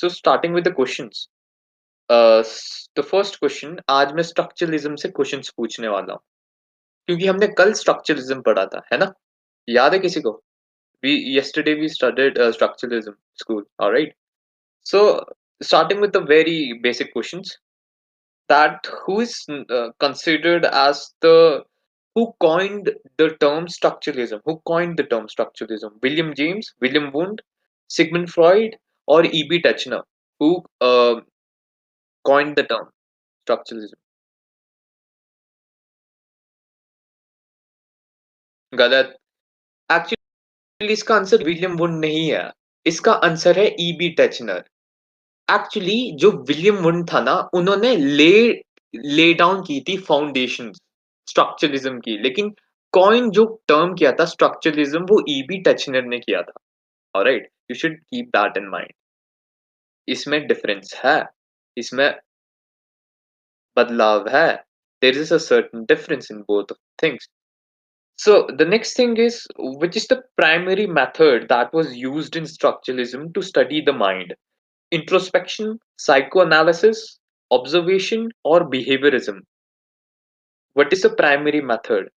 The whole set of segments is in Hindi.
So starting with the questions. The first question आज मैं स्ट्रक्चरलिज्म से क्वेश्चंस पूछने वाला हूँ क्योंकि हमने कल स्ट्रक्चरलिज्म पढ़ा था है ना याद है किसी को we yesterday we studied structuralism school all right so starting with the very basic questions that who is considered as the who coined the term structuralism who coined the term structuralism William James William Wundt Sigmund Freud or E.B. Tachner who coined the term structuralism गलत एक्चुअली इसका आंसर विलियम वुंड नहीं है इसका आंसर है ईबी टचनर एक्चुअली जो विलियम वुंड था ना उन्होंने ले डाउन की थी फाउंडेशन स्ट्रक्चरलिज्म की लेकिन कॉइन जो टर्म किया था स्ट्रक्चरलिज्म वो ईबी टचनर ने किया था alright you should keep that in mind इसमें डिफरेंस है इसमें बदलाव है there is a certain difference in both things. So the next thing is, which is the primary method that was used in structuralism to study the mind? Introspection, psychoanalysis, observation, or behaviorism? What is the primary method?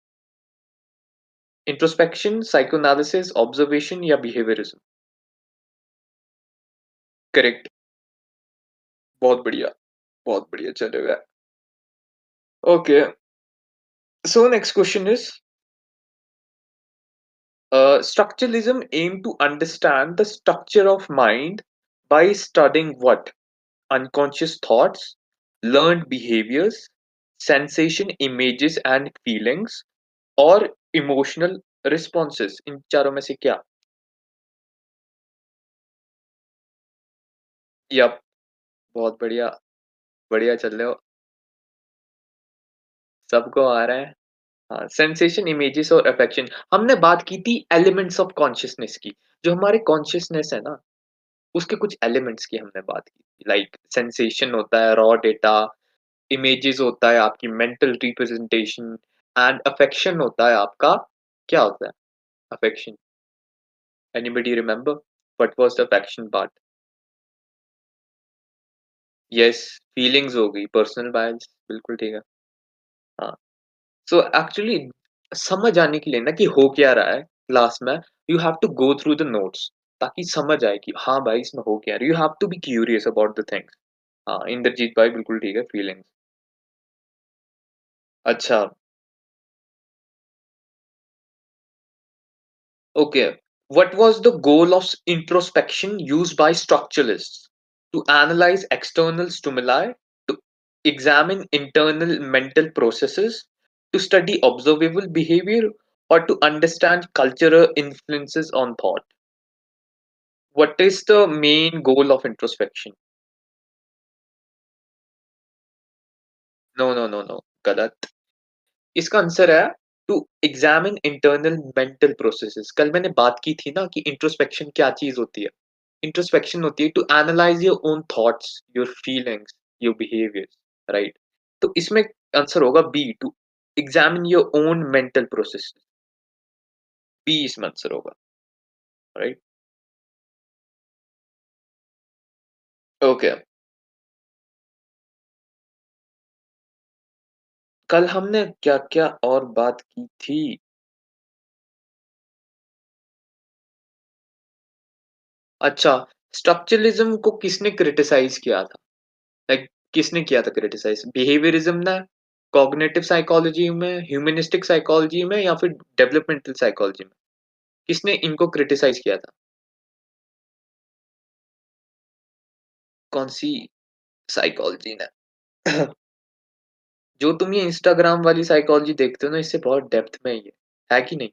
Introspection, psychoanalysis, observation, या behaviorism? Correct. बहुत बढ़िया चलेगा. Okay. So next question is, structuralism aim to understand the structure of mind by studying what? Unconscious thoughts, learned behaviors, sensation, images and feelings और emotional responses. इन चारों में से क्या? यप, बहुत बढ़िया, बढ़िया चल रहे हो. सबको आ रहा है. हाँ, सेंसेशन, इमेजेस और अफेक्शन. हमने बात की थी एलिमेंट्स ऑफ कॉन्शियसनेस की. जो हमारे कॉन्शियसनेस है ना, उसके कुछ एलिमेंट्स की हमने बात की. लाइक सेंसेशन होता है, रॉ डेटा, इमेजेस होता है आपकी मेंटल रिप्रेजेंटेशन एंड अफेक्शन होता है आपका क्या होता है affection anybody remember what was the affection part yes feelings हो गई पर्सनल बायस बिल्कुल ठीक है हाँ सो एक्चुअली समझ आने के लिए ना कि हो क्या रहा है क्लास में you have to go through the notes ताकि समझ आए कि हाँ भाई इसमें हो क्या रहा है you have to be curious about the things हाँ इंद्रजीत भाई बिल्कुल ठीक है फीलिंग्स अच्छा okay. What was the goal of introspection used by structuralists? To analyze external stimuli, to examine internal mental processes, to study observable behavior, or to understand cultural influences on thought. What is the main goal of introspection? No, no, no, no. गलत. इसका आंसर है to examine internal mental processes. कल मैंने बात की थी ना कि इंट्रोस्पेक्शन क्या चीज होती है. इंट्रोस्पेक्शन होती है to analyse your own thoughts your feelings your behaviours right. तो इसमें आंसर होगा B to examine your own mental process. B इसमें आंसर होगा राइट. ओके कल हमने क्या क्या और बात की थी. अच्छा स्ट्रक्चरलिज्म को किसने क्रिटिसाइज किया था लाइक किसने किया था क्रिटिसाइज बिहेवियरिज्म ने कॉग्निटिव साइकोलॉजी में ह्यूमनिस्टिक साइकोलॉजी में या फिर डेवलपमेंटल साइकोलॉजी में किसने इनको क्रिटिसाइज किया था कौन सी साइकोलॉजी ने जो तुम ये इंस्टाग्राम वाली साइकोलॉजी देखते हो ना इससे बहुत डेप्थ में ही है कि नहीं.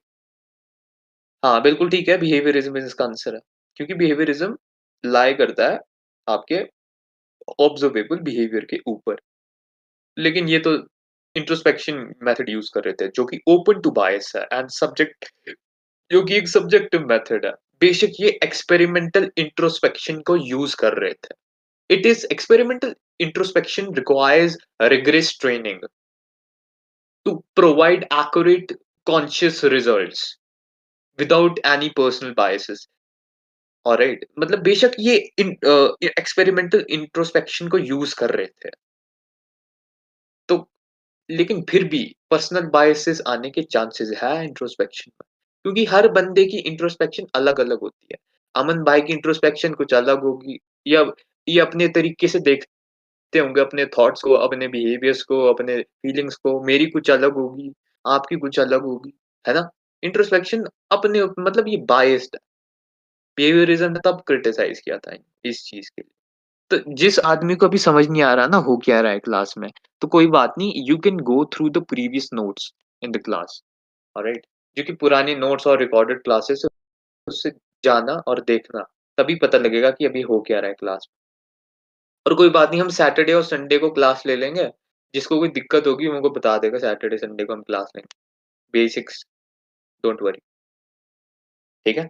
हाँ बिल्कुल ठीक है बिहेवियरिज्म इसका आंसर है क्योंकि बिहेवियरिज्म लाई करता है आपके ऑब्जर्वेबल बिहेवियर के ऊपर लेकिन ये तो इंट्रोस्पेक्शन मेथड यूज कर रहे थे जो कि ओपन टू बायस है एंड सब्जेक्ट जो कि एक सब्जेक्टिव मेथड है. बेशक ये एक्सपेरिमेंटल इंट्रोस्पेक्शन को यूज कर रहे थे. It is experimental introspection requires rigorous training to provide accurate conscious results without any personal biases. Alright मतलब बेशक ये एक्सपेरिमेंटल इंट्रोस्पेक्शन को यूज़ कर रहे थे। तो लेकिन फिर भी पर्सनल बायसेस आने के चांसेस है इंट्रोस्पेक्शन में, क्योंकि हर बंदे की इंट्रोस्पेक्शन अलग-अलग होती है। अमन भाई की इंट्रोस्पेक्शन कुछ अलग होगी या ये अपने तरीके से देखते होंगे अपने थॉट्स को, अपने बिहेवियर्स को, अपने फीलिंग्स को, मेरी कुछ अलग होगी, आपकी कुछ अलग होगी, है ना? इंट्रोस्पेक्शन अपने मतलब ये बायस्ड है। बिहेवियरिज्म ने तब क्रिटिसाइज़ किया था इस चीज़ के लिए। तो जिस आदमी को अभी समझ नहीं आ रहा ना हो क्या रहा है क्लास में, तो कोई बात नहीं, you can go through the previous notes in the class, alright? जो कि पुरानी नोट्स और रिकॉर्डेड क्लासेस है, उससे जाना और देखना, तभी पता लगेगा कि अभी हो क्या रहा है क्लास में। और कोई बात नहीं, हम सैटरडे और संडे को क्लास ले लेंगे, जिसको कोई दिक्कत होगी वो मेरे को बता देगा, सैटरडे संडे को हम क्लास लेंगे। बेसिक्स, डोंट वरी, ठीक है?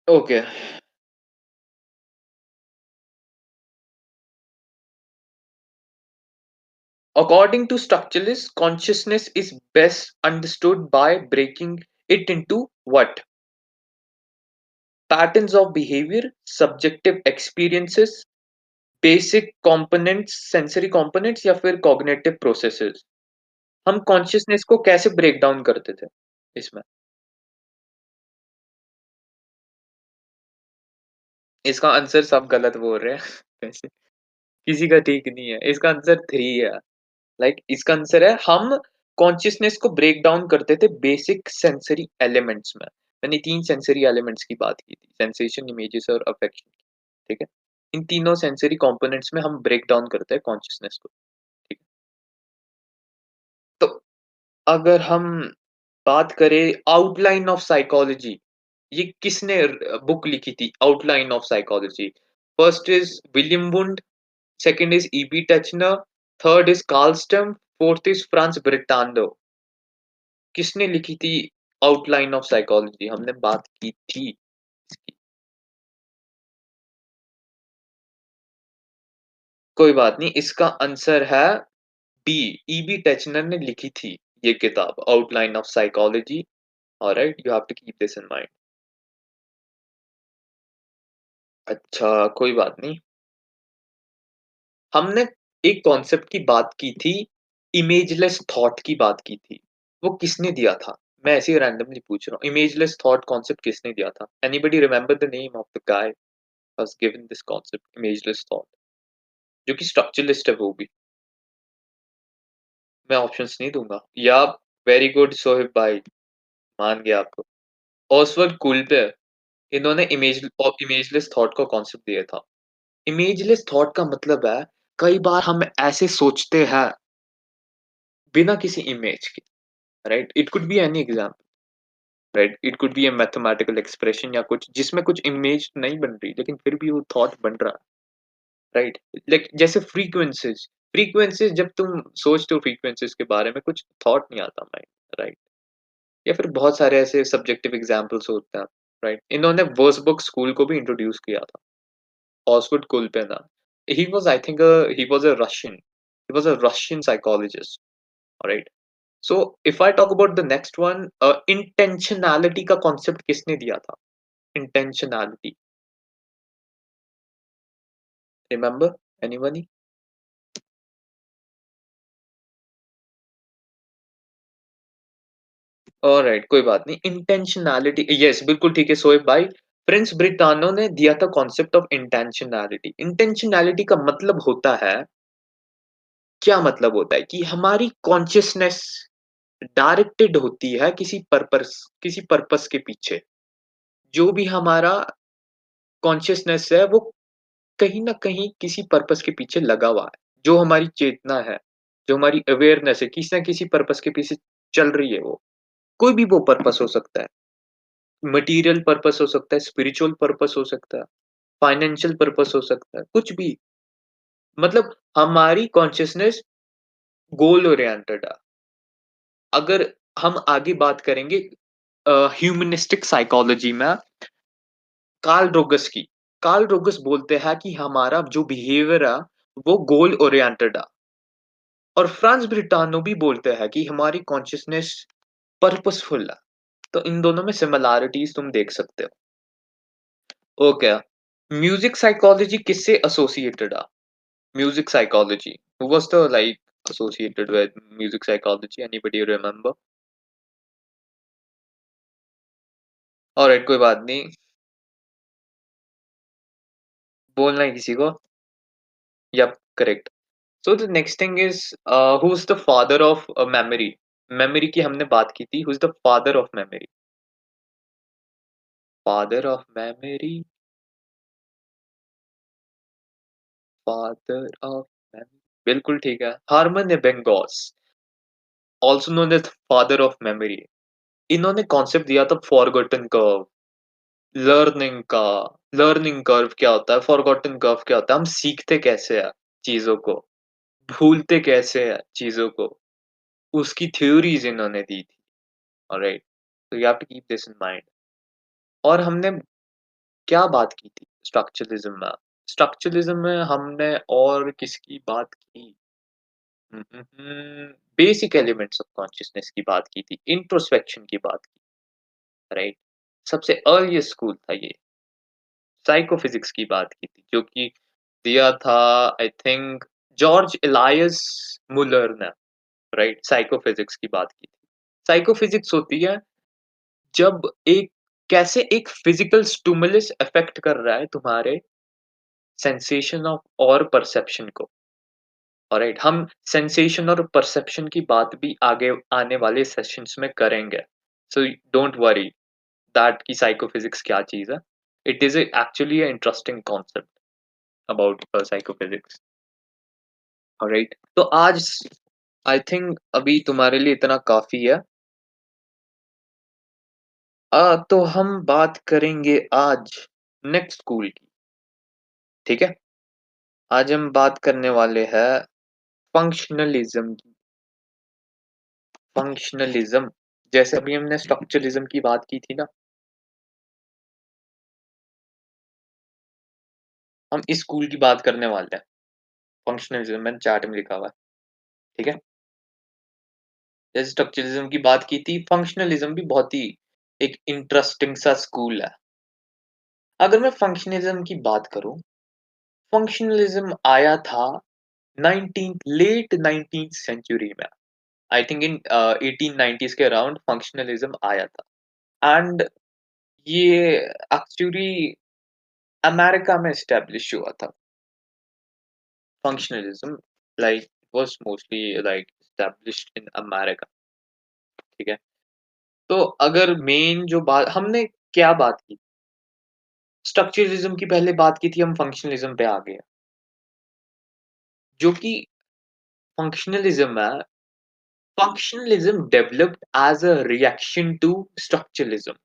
Okay. According to structuralists, consciousness is best understood by breaking it into what? Patterns of behavior, subjective experiences, basic components, sensory components या फिर cognitive processes. हम consciousness को कैसे break down करते थे इसमें? इसका आंसर सब गलत बोल रहे हैं वैसे किसी का ठीक नहीं है। इसका आंसर 3 है। इसका आंसर है हम कॉन्शियसनेस को ब्रेक डाउन करते थे बेसिक सेंसरी एलिमेंट्स में। मैंने 3 सेंसरी एलिमेंट्स की बात की थी, सेंसेशन, इमेजेस और अफेक्शन, ठीक है? इन तीनों सेंसरी कंपोनेंट्स में हम ब्रेक डाउन करते हैं कॉन्शियसनेस को, ठीक है? तो अगर हम बात करें आउटलाइन ऑफ साइकोलॉजी, ये किसने बुक लिखी थी outline of psychology? First is William Wundt, second is E B Titchener, third is Carl Stumpf, fourth is Franz Brentano. किसने लिखी थी आउटलाइन ऑफ साइकोलॉजी? हमने बात की थी इसकी। कोई बात नहीं, इसका आंसर है बी, ईबी टेचनर ने लिखी थी ये किताब outline of psychology. Alright, you have to keep this in mind. अच्छा, कोई बात नहीं। हमने एक कॉन्सेप्ट की बात की थी, इमेजलेस थॉट की बात की थी। वो किसने दिया था? मैं ऐसे ही रैंडमली पूछ रहा हूँ। इमेजलेस थॉट कॉन्सेप्ट किसने दिया था? Anybody remember the name of the guy who has given this concept imageless thought? जो कि स्ट्रक्चरलिस्ट है वो भी। मैं ऑप्शंस नहीं दूँगा या वेरी गुड सोहिब भाई, मान गया आपको। ऑसवर्ड कुल्टे, इन्होंने इमेजलेस थॉट का कॉन्सेप्ट दिया था। इमेजलेस थॉट का मतलब है, कई बार हम ऐसे सोचते हैं बिना किसी इमेज के, right? It could be any example, right? It could be a mathematical expression या कुछ जिसमें कुछ इमेज नहीं बन रही, लेकिन फिर भी वो थॉट बन रहा है, राइट? लाइक जैसे फ्रीक्वेंसीज़, फ्रीक्वेंसीज़ जब तुम सोचते हो फ्रीक्वेंसीज़ के बारे में कुछ थॉट नहीं आता माइंड में, राइट? या फिर बहुत सारे ऐसे सब्जेक्टिव एग्जाम्पल्स होते हैं, राइट? इन्होंने वर्सबुक स्कूल को भी इंट्रोड्यूस किया था, Oswald Kulpe. He was I think he was a Russian, he was a Russian psychologist, alright? So if I talk about the next one, intentionality का कॉन्सेप्ट किसने दिया था? इंटेंशनैलिटी, रिमेंबर एनीबॉडी? ऑलराइट, कोई बात नहीं। इंटेंशनैलिटी, यस बिल्कुल ठीक है सोएब भाई। प्रिंस ब्रिटानो ने दिया था कॉन्सेप्ट ऑफ इंटेंशनैलिटी। इंटेंशनैलिटी का मतलब होता है, क्या मतलब होता है कि हमारी कॉन्शियसनेस डायरेक्टेड होती है किसी पर्पस के पीछे। जो भी हमारा कॉन्शियसनेस है वो कहीं न कहीं किसी पर्पस के पीछे लगा हुआ है। जो हमारी चेतना है, जो हमारी अवेयरनेस है, किसी न किसी पर्पस के पीछे चल रही है वो। कोई भी वो पर्पस हो सकता है। मटीरियल पर्पस हो सकता है, स्पिरिचुअल पर्पस हो सकता है, फाइनेंशियल पर्पस हो सकता है, कुछ भी। मतलब हमारी कॉन्शियसनेस गोल ओरिएंटेड है। अगर हम आगे बात करेंगे ह्यूमनिस्टिक साइकोलॉजी में कार्ल रोगस की। कार्ल रोगस बोलते हैं कि हमारा जो बिहेवियर है वो गोल ओरिएंटेड है, और फ्रांस ब्रिटानो भी बोलते हैं कि हमारी कॉन्शियसनेस पर्पसफुल है। तो इन दोनों में सिमिलैरिटीज़ तुम देख सकते हो। ओके, म्यूज़िक साइकोलॉजी किससे एसोसिएटेड है? Music psychology. Who was the like associated with music psychology? Anybody remember? Alright कोई बात नहीं, बोलना है किसी को? Yup, correct. So the next thing is who is the father of memory? Memory की हमने बात की थी, who is the father of memory? Father of memory, father of memory, बिल्कुल ठीक है, Hermann Ebbinghaus, also known as father of memory. इन्होंने कॉन्सेप्ट दिया था फॉरगॉटन कर्व। लर्निंग का लर्निंग कर्व क्या होता है, फॉरगॉटन कर्व क्या होता है, हम सीखते कैसे हैं चीज़ों को, भूलते कैसे हैं चीज़ों को, उसकी थ्योरीज़ इन्होंने दी थी, ऑलराइट? तो you have to keep this in mind. और हमने क्या बात की थी स्ट्रक्चरलिज़्म में? स्ट्रक्चरलिज़्म में हमने और किसकी बात की? बेसिक एलिमेंट्स ऑफ कॉन्शसनेस की बात की थी, इंट्रोस्पेक्शन की बात की, राइट? सबसे अर्लीस्ट स्कूल था ये, साइकोफिजिक्स की बात की थी, जो कि दिया था आई थिंक जॉर्ज एलायस मुलर ने, राइट? साइकोफिजिक्स की बात की थी। साइकोफिजिक्स होती है जब एक कैसे एक फिजिकल स्टिमुलस अफेक्ट कर रहा है तुम्हारे सेंसेशन ऑफ और परसेप्शन को, ऑलराइट? हम सेंसेशन और परसेप्शन की बात भी आगे आने वाले सेशंस में करेंगे, सो डोंट वरी दैट कि साइकोफिजिक्स क्या चीज़ है। It is actually a interesting concept about psychophysics, alright? तो आज आई थिंक अभी तुम्हारे लिए इतना काफ़ी है। तो हम बात करेंगे आज नेक्स्ट स्कूल की, ठीक है? आज हम बात करने वाले हैं फंक्शनलिज़्म की। फंक्शनलिज़्म, जैसे अभी हमने स्ट्रक्चरलिज़्म की बात की थी ना, हम इस स्कूल की बात करने वाले हैं। फंक्शनलिज़्म मैंने चार्ट में लिखा हुआ है, ठीक है? जैसे स्ट्रक्चरलिज़्म की बात की थी, फंक्शनलिज़्म भी बहुत ही एक इंटरेस्टिंग सा स्कूल है। अगर मैं फंक्शनलिज़्म की बात करूँ, फंक्शनलिज़्म आया था 19th सेंचुरी में। आई थिंक इन 1890s के अराउंड फंक्शनलिज़्म आया था एंड ये एक्चुअली अमेरिका में एस्टेब्लिश हुआ था। Functionalism like was mostly like established in America, ठीक है? तो अगर मेन जो बात हमने क्या बात की? स्ट्रक्चरलिज़्म की पहले बात की थी, हम फंक्शनलिज़्म पे आ गए, जो कि फंक्शनलिज़्म है। Functionalism developed as a reaction to structuralism,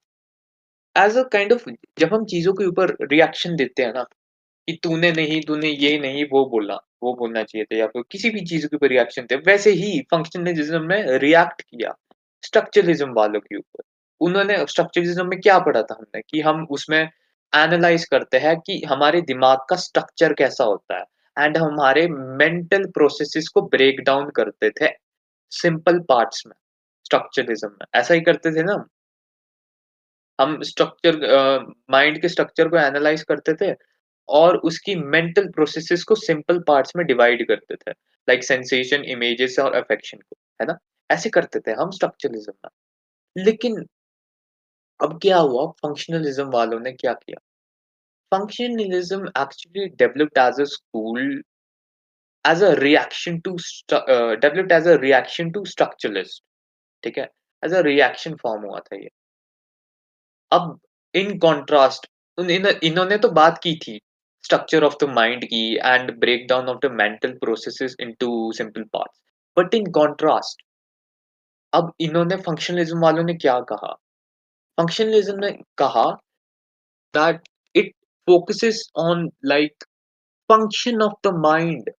as a kind of जब हम चीज़ों के ऊपर रिएक्शन देते हैं ना, कि तूने ये नहीं वो बोलना चाहिए था या फिर किसी भी चीज़ के ऊपर रिएक्शन थे, वैसे ही फंक्शनलिज़्म ने रिएक्ट किया स्ट्रक्चरलिज़्म वालों के ऊपर। उन्होंने स्ट्रक्चरलिज़्म में क्या पढ़ा था हमने कि हम उसमें एनालाइज़ करते हैं कि हमारे दिमाग का स्ट्रक्चर कैसा होता है एंड हमारे मेंटल प्रोसेसेस को ब्रेक डाउन करते थे सिंपल पार्ट्स में, स्ट्रक्चरलिज़्म में। ऐसा ही करते थे ना हम माइंड के स्ट्रक्चर को एनालाइज़ करते थे और उसकी मेंटल प्रोसेसेस को सिंपल पार्ट्स में डिवाइड करते थे, लाइक सेंसेशन, इमेजेस और अफेक्शन को, है ना? ऐसे करते थे हम स्ट्रक्चरलिज़्म में। लेकिन अब क्या हुआ, फंक्शनलिज़्म वालों ने क्या किया? Functionalism actually developed as a reaction to structuralist, ठीक है? एज़ अ रिएक्शन फॉर्म हुआ था ये। अब इन कॉन्ट्रास्ट इन्होंने तो बात की थी स्ट्रक्चर ऑफ द माइंड की and breakdown of the mental processes into simple parts. But in contrast अब इन्होंने फंक्शनलिज्म वालों ने क्या कहा? फंक्शनलिज्म ने कहा that it focuses on like function of the mind.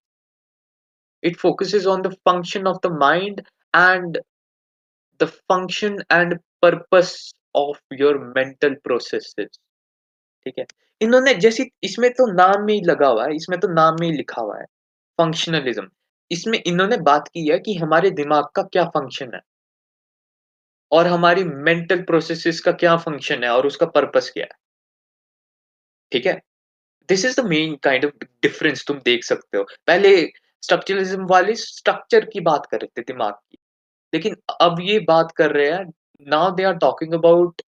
It focuses on the function of the mind and the function and purpose of your mental processes. ठीक है? इन्होंने जैसे इसमें तो नाम में ही लगा हुआ है, इसमें तो नाम में ही लिखा हुआ है, फंक्शनलिज़्म। इसमें इन्होंने बात की है कि हमारे दिमाग का क्या फंक्शन है, और हमारी मेंटल प्रोसेसेस का क्या फंक्शन है और उसका पर्पस क्या है, ठीक है? This is the main kind of difference तुम देख सकते हो। पहले स्ट्रक्चरलिज़्म वाले स्ट्रक्चर की बात कर रहे थे दिमाग की, लेकिन अब ये बात कर रहे हैं now they are talking about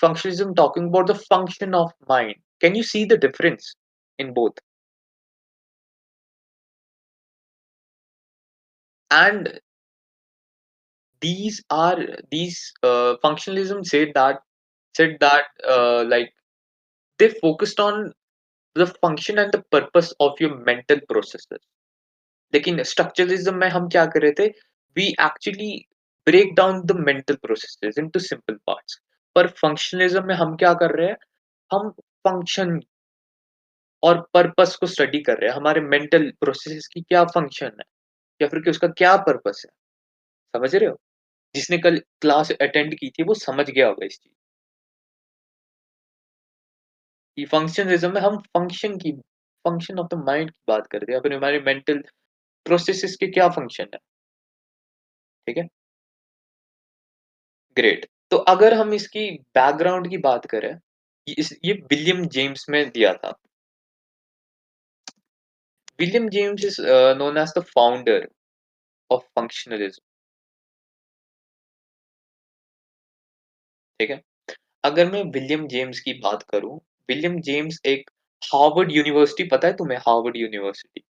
functionalism talking about the function of mind. Can you see the difference in both? And these are these functionalism said that like they focused on the function and the purpose of your mental processes. लेकिन structuralism में हम क्या कर रहे थे? We actually break down the mental processes into simple parts. पर functionalism में हम क्या कर रहे हैं? हम function और पर्पस को स्टडी कर रहे हैं, हमारे मेंटल प्रोसेसेस की क्या फंक्शन है या फिर कि उसका क्या पर्पस है, समझ रहे हो? जिसने कल क्लास अटेंड की थी वो समझ गया होगा इस चीज़ कि फंक्शनलिज्म में हम फंक्शन ऑफ द माइंड की बात करते हैं या फिर हमारे मेंटल प्रोसेसेस के क्या फंक्शन है, ठीक है? ग्रेट। तो अगर हम इसकी बैकग्राउंड की बात करें, ये विलियम जेम्स में दिया था। William James is known as the founder of functionalism, ठीक है? अगर मैं विलियम जेम्स की बात करूँ, विलियम जेम्स एक हार्वर्ड यूनिवर्सिटी पता है तुम्हें हार्वर्ड यूनिवर्सिटी?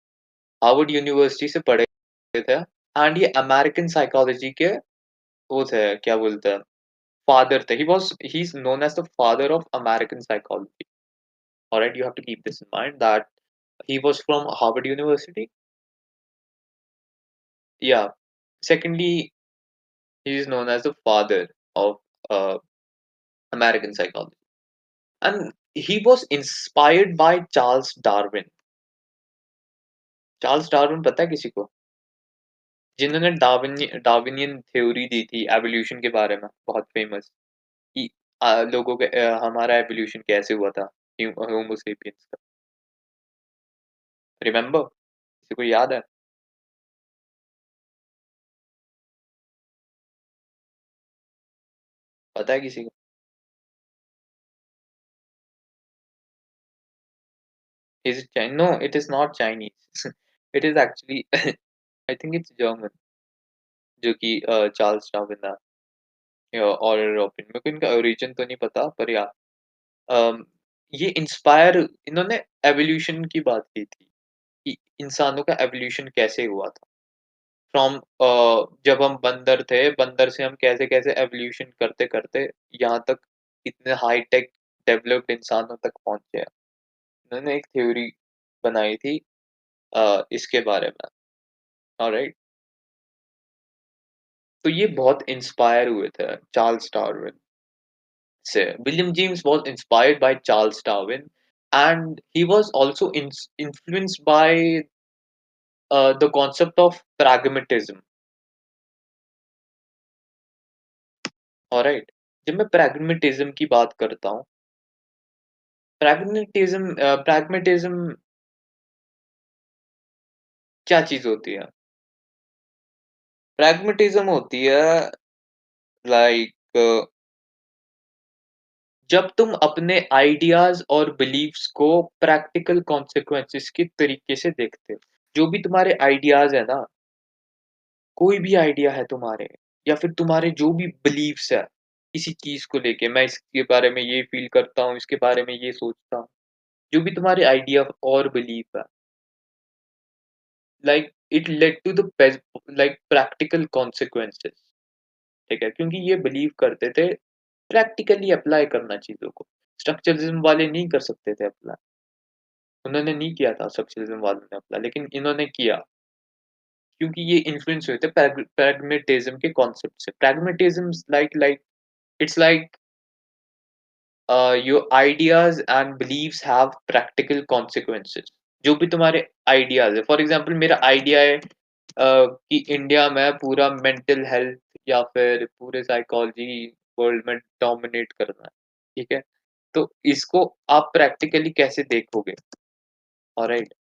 हार्वर्ड यूनिवर्सिटी से पढ़े थे एंड ये अमेरिकन साइकोलॉजी के वो थे क्या बोलते हैं फादर थे। He is known as the father of American psychology. Alright, you have to keep this in mind that he was from Harvard University. Yeah. Secondly, he is known as the father of uh, American psychology. And he was inspired by Charles Darwin. Charles Darwin पता है किसी को? जिन्होंने डार्विनियन थ्योरी दी थी एवोल्यूशन के बारे में, बहुत फेमस कि लोगों के हमारा एवोल्यूशन कैसे हुआ था होमो सेपियंस का। रिमेंबर? किसी को याद है? पता है किसी को? Is it China no, it is not Chinese. It is actually I think it's German जो कि चार्ल्स डार्विन है और यूरोपियन। मेरे को इनका ओरिजिन तो नहीं पता पर या अम, ये इंस्पायर इन्होंने एवोल्यूशन की बात की थी कि इंसानों का एवोल्यूशन कैसे हुआ था। फ्रॉम जब हम बंदर थे, बंदर से हम कैसे-कैसे एवोल्यूशन करते-करते यहाँ तक इतने हाई-टेक डेवलप्ड इंसानों तक पहुँचे हैं। उन्होंने एक थ्योरी बनाई थी इसके बारे में, ऑलराइट? तो ये बहुत इंस्पायर हुए थे चार्ल्स डार्विन से। William James was inspired by Charles Darwin and he was also influenced by the concept of pragmatism, alright? जब मैं pragmatism की बात करता हूँ, pragmatism क्या चीज़ होती है? pragmatism होती है लाइक जब तुम अपने आइडियाज़ और बिलीफ्स को प्रैक्टिकल कॉन्सिक्वेंसेस के तरीके से देखते हो। जो भी तुम्हारे आइडियाज़ है ना, कोई भी आइडिया है तुम्हारे या फिर तुम्हारे जो भी बिलीफ्स है, किसी चीज़ को लेके मैं इसके बारे में ये फ़ील करता हूँ, इसके बारे में ये सोचता हूँ। जो भी तुम्हारे आइडिया और बिलीफ है, like it led to the like practical consequences, ठीक है? क्योंकि ये बिलीव करते थे प्रैक्टिकली अप्लाई करना चीज़ों को। स्ट्रक्चरलिज़्म वाले नहीं कर सकते थे अप्लाई। उन्होंने नहीं किया था स्ट्रक्चरलिज़्म वालों ने अप्लाई, लेकिन इन्होंने किया क्योंकि ये इन्फ्लुएंस हुए थे प्रैग्मैटिज़्म के कॉन्सेप्ट से। Pragmatism like it's like your ideas and beliefs have practical consequences. जो भी तुम्हारे आइडियाज़ है, फॉर एग्ज़ाम्पल मेरा आइडिया है कि इंडिया में पूरा मेंटल हेल्थ या फिर पूरे साइकोलॉजी वर्ल्ड में डोमिनेट करना है, ठीक है? तो इसको आप प्रैक्टिकली कैसे देखोगे? ऑलराइट?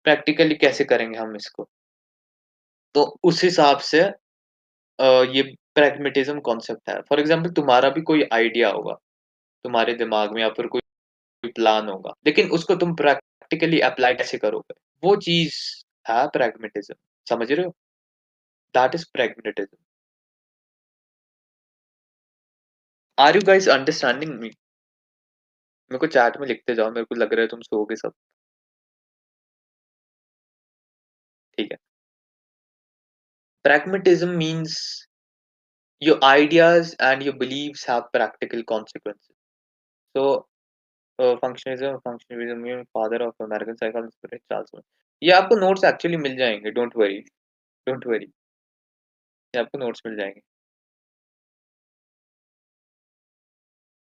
प्रैक्टिकली कैसे करेंगे हम इसको? तो उस हिसाब से ये प्रैग्मेटिज्म कॉन्सेप्ट है। फॉर एग्ज़ाम्पल तुम्हारा भी कोई आइडिया होगा, तुम्हारे दिमाग में या फिर कोई प्लान होगा, लेकिन उसको तुम प्रैक्टिकली अप्लाई कैसे करोगे? वो चीज़ है प्रैग्मेटिज्म, समझ रहे हो? That is pragmatism. Are you guys understanding me? मेरे को चैट में लिखते जाओ, मेरे को लग रहा है तुम सोओगे सब, ठीक है। Pragmatism means your ideas and your beliefs have practical consequences. So, functionalism means father of American psychology, Charles Manson. ये आपको नोट्स एक्चुअली मिल जाएंगे, डोंट वरी, ये आपको नोट्स मिल जाएंगे।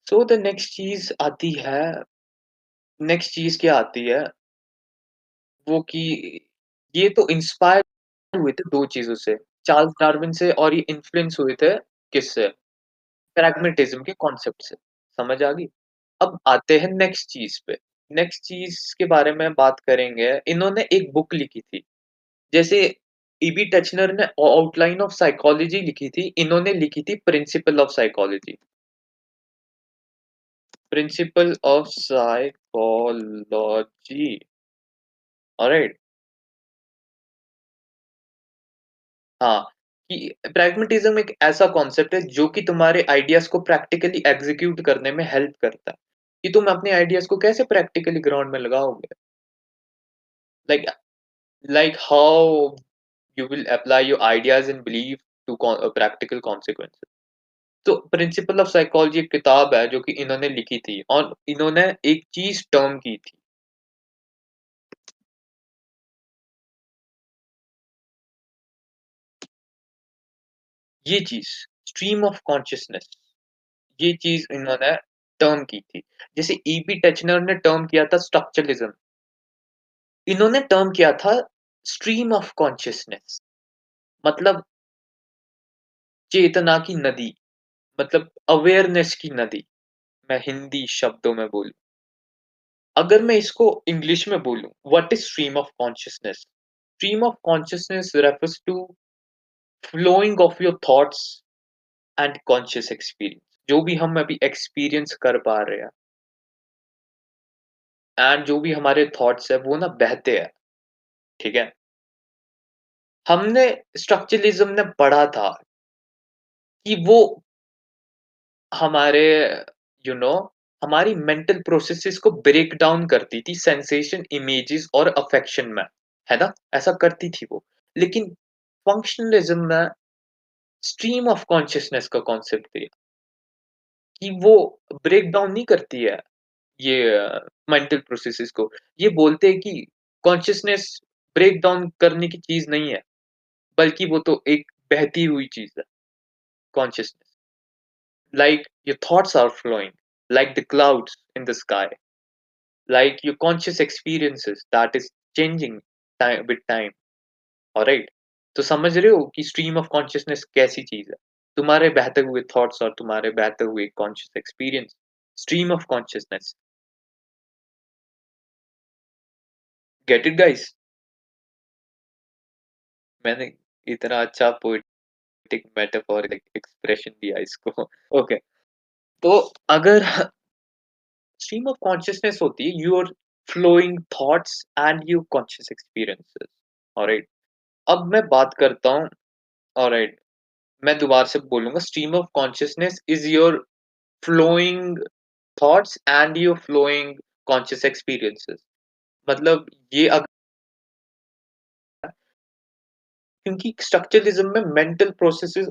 सो द नेक्स्ट चीज क्या आती है, वो कि ये तो इंस्पायर हुए थे दो चीजों से, चार्ल्स डार्विन से, और ये इन्फ्लुएंस हुए थे किससे? प्रैग्मेटिज्म के कॉन्सेप्ट से। समझ आ गई? अब आते हैं नेक्स्ट चीज़ पे। नेक्स्ट चीज़ के बारे में बात करेंगे। इन्होंने एक बुक लिखी थी। जैसे ईबी टचनर ने आउटलाइन ऑफ साइकोलॉजी लिखी थी, इन्होंने लिखी थी principle of psychology. Principle of psychology, alright? हाँ, कि प्रैग्मेटिज्म एक ऐसा कॉन्सेप्ट है जो कि तुम्हारे आइडियाज़ को प्रैक्टिकली एग्ज़ीक्यूट करने में हेल्प करता है। कि तुम अपने आइडियाज़ को कैसे प्रैक्टिकली ग्राउंड में लगाओगे? Like how you will apply your ideas and belief to practical consequences. तो प्रिंसिपल ऑफ साइकोलॉजी एक किताब है जो कि इन्होंने लिखी थी, और इन्होंने एक चीज टर्म की थी। ये चीज स्ट्रीम ऑफ कॉन्शियसनेस, ये चीज इन्होंने टर्म की थी। जैसे ईबी टचनर ने टर्म किया था स्ट्रक्चरलिज्म, इन्होंने टर्म किया था स्ट्रीम ऑफ कॉन्शियसनेस। मतलब चेतना की नदी, मतलब अवेयरनेस की नदी। मैं हिंदी शब्दों में बोलूं, अगर मैं इसको इंग्लिश में बोलूं, what is stream of consciousness? Stream of consciousness refers to flowing of your thoughts and conscious experience, जो भी हम अभी एक्सपीरियंस कर पा रहे हैं, एंड जो भी हमारे थॉट्स है वो ना बहते हैं, ठीक है। हमने स्ट्रक्चरलिज्म ने पढ़ा था कि वो हमारे यू you नो know, हमारी मेंटल प्रोसेसेस को ब्रेक डाउन करती थी सेंसेशन, इमेजेस और अफेक्शन में, है ना? ऐसा करती थी वो। लेकिन फंक्शनलिज्म में स्ट्रीम ऑफ कॉन्शियसनेस का कॉन्सेप्ट दिया कि वो ब्रेक डाउन नहीं करती है ये मेंटल प्रोसेसेस को। ये बोलते हैं कि कॉन्शियसनेस ब्रेक डाउन करने की चीज नहीं है, बल्कि वो तो एक बहती हुई चीज है, consciousness. Like your thoughts are flowing like the clouds in the sky, like your conscious experiences that is changing time with time, alright? तो समझ रहे हो कि स्ट्रीम ऑफ कॉन्शियसनेस कैसी चीज है? तुम्हारे बहते हुए थॉट्स और तुम्हारे बहते हुए conscious experience, stream of consciousness. Get it guys? मैंने इतना अच्छा पोएटिक मेटाफोरिक एक्सप्रेशन दिया इसको। ओके, तो अगर स्ट्रीम ऑफ कॉन्शियसनेस होती है your flowing thoughts and your conscious experiences, alright? अब मैं बात करता हूँ, ऑलराइट, मैं दोबारा से बोलूँगा, stream of consciousness is your flowing thoughts and your flowing conscious experiences. मतलब ये क्योंकि स्ट्रक्चरलिज्म में मेंटल प्रोसेसेस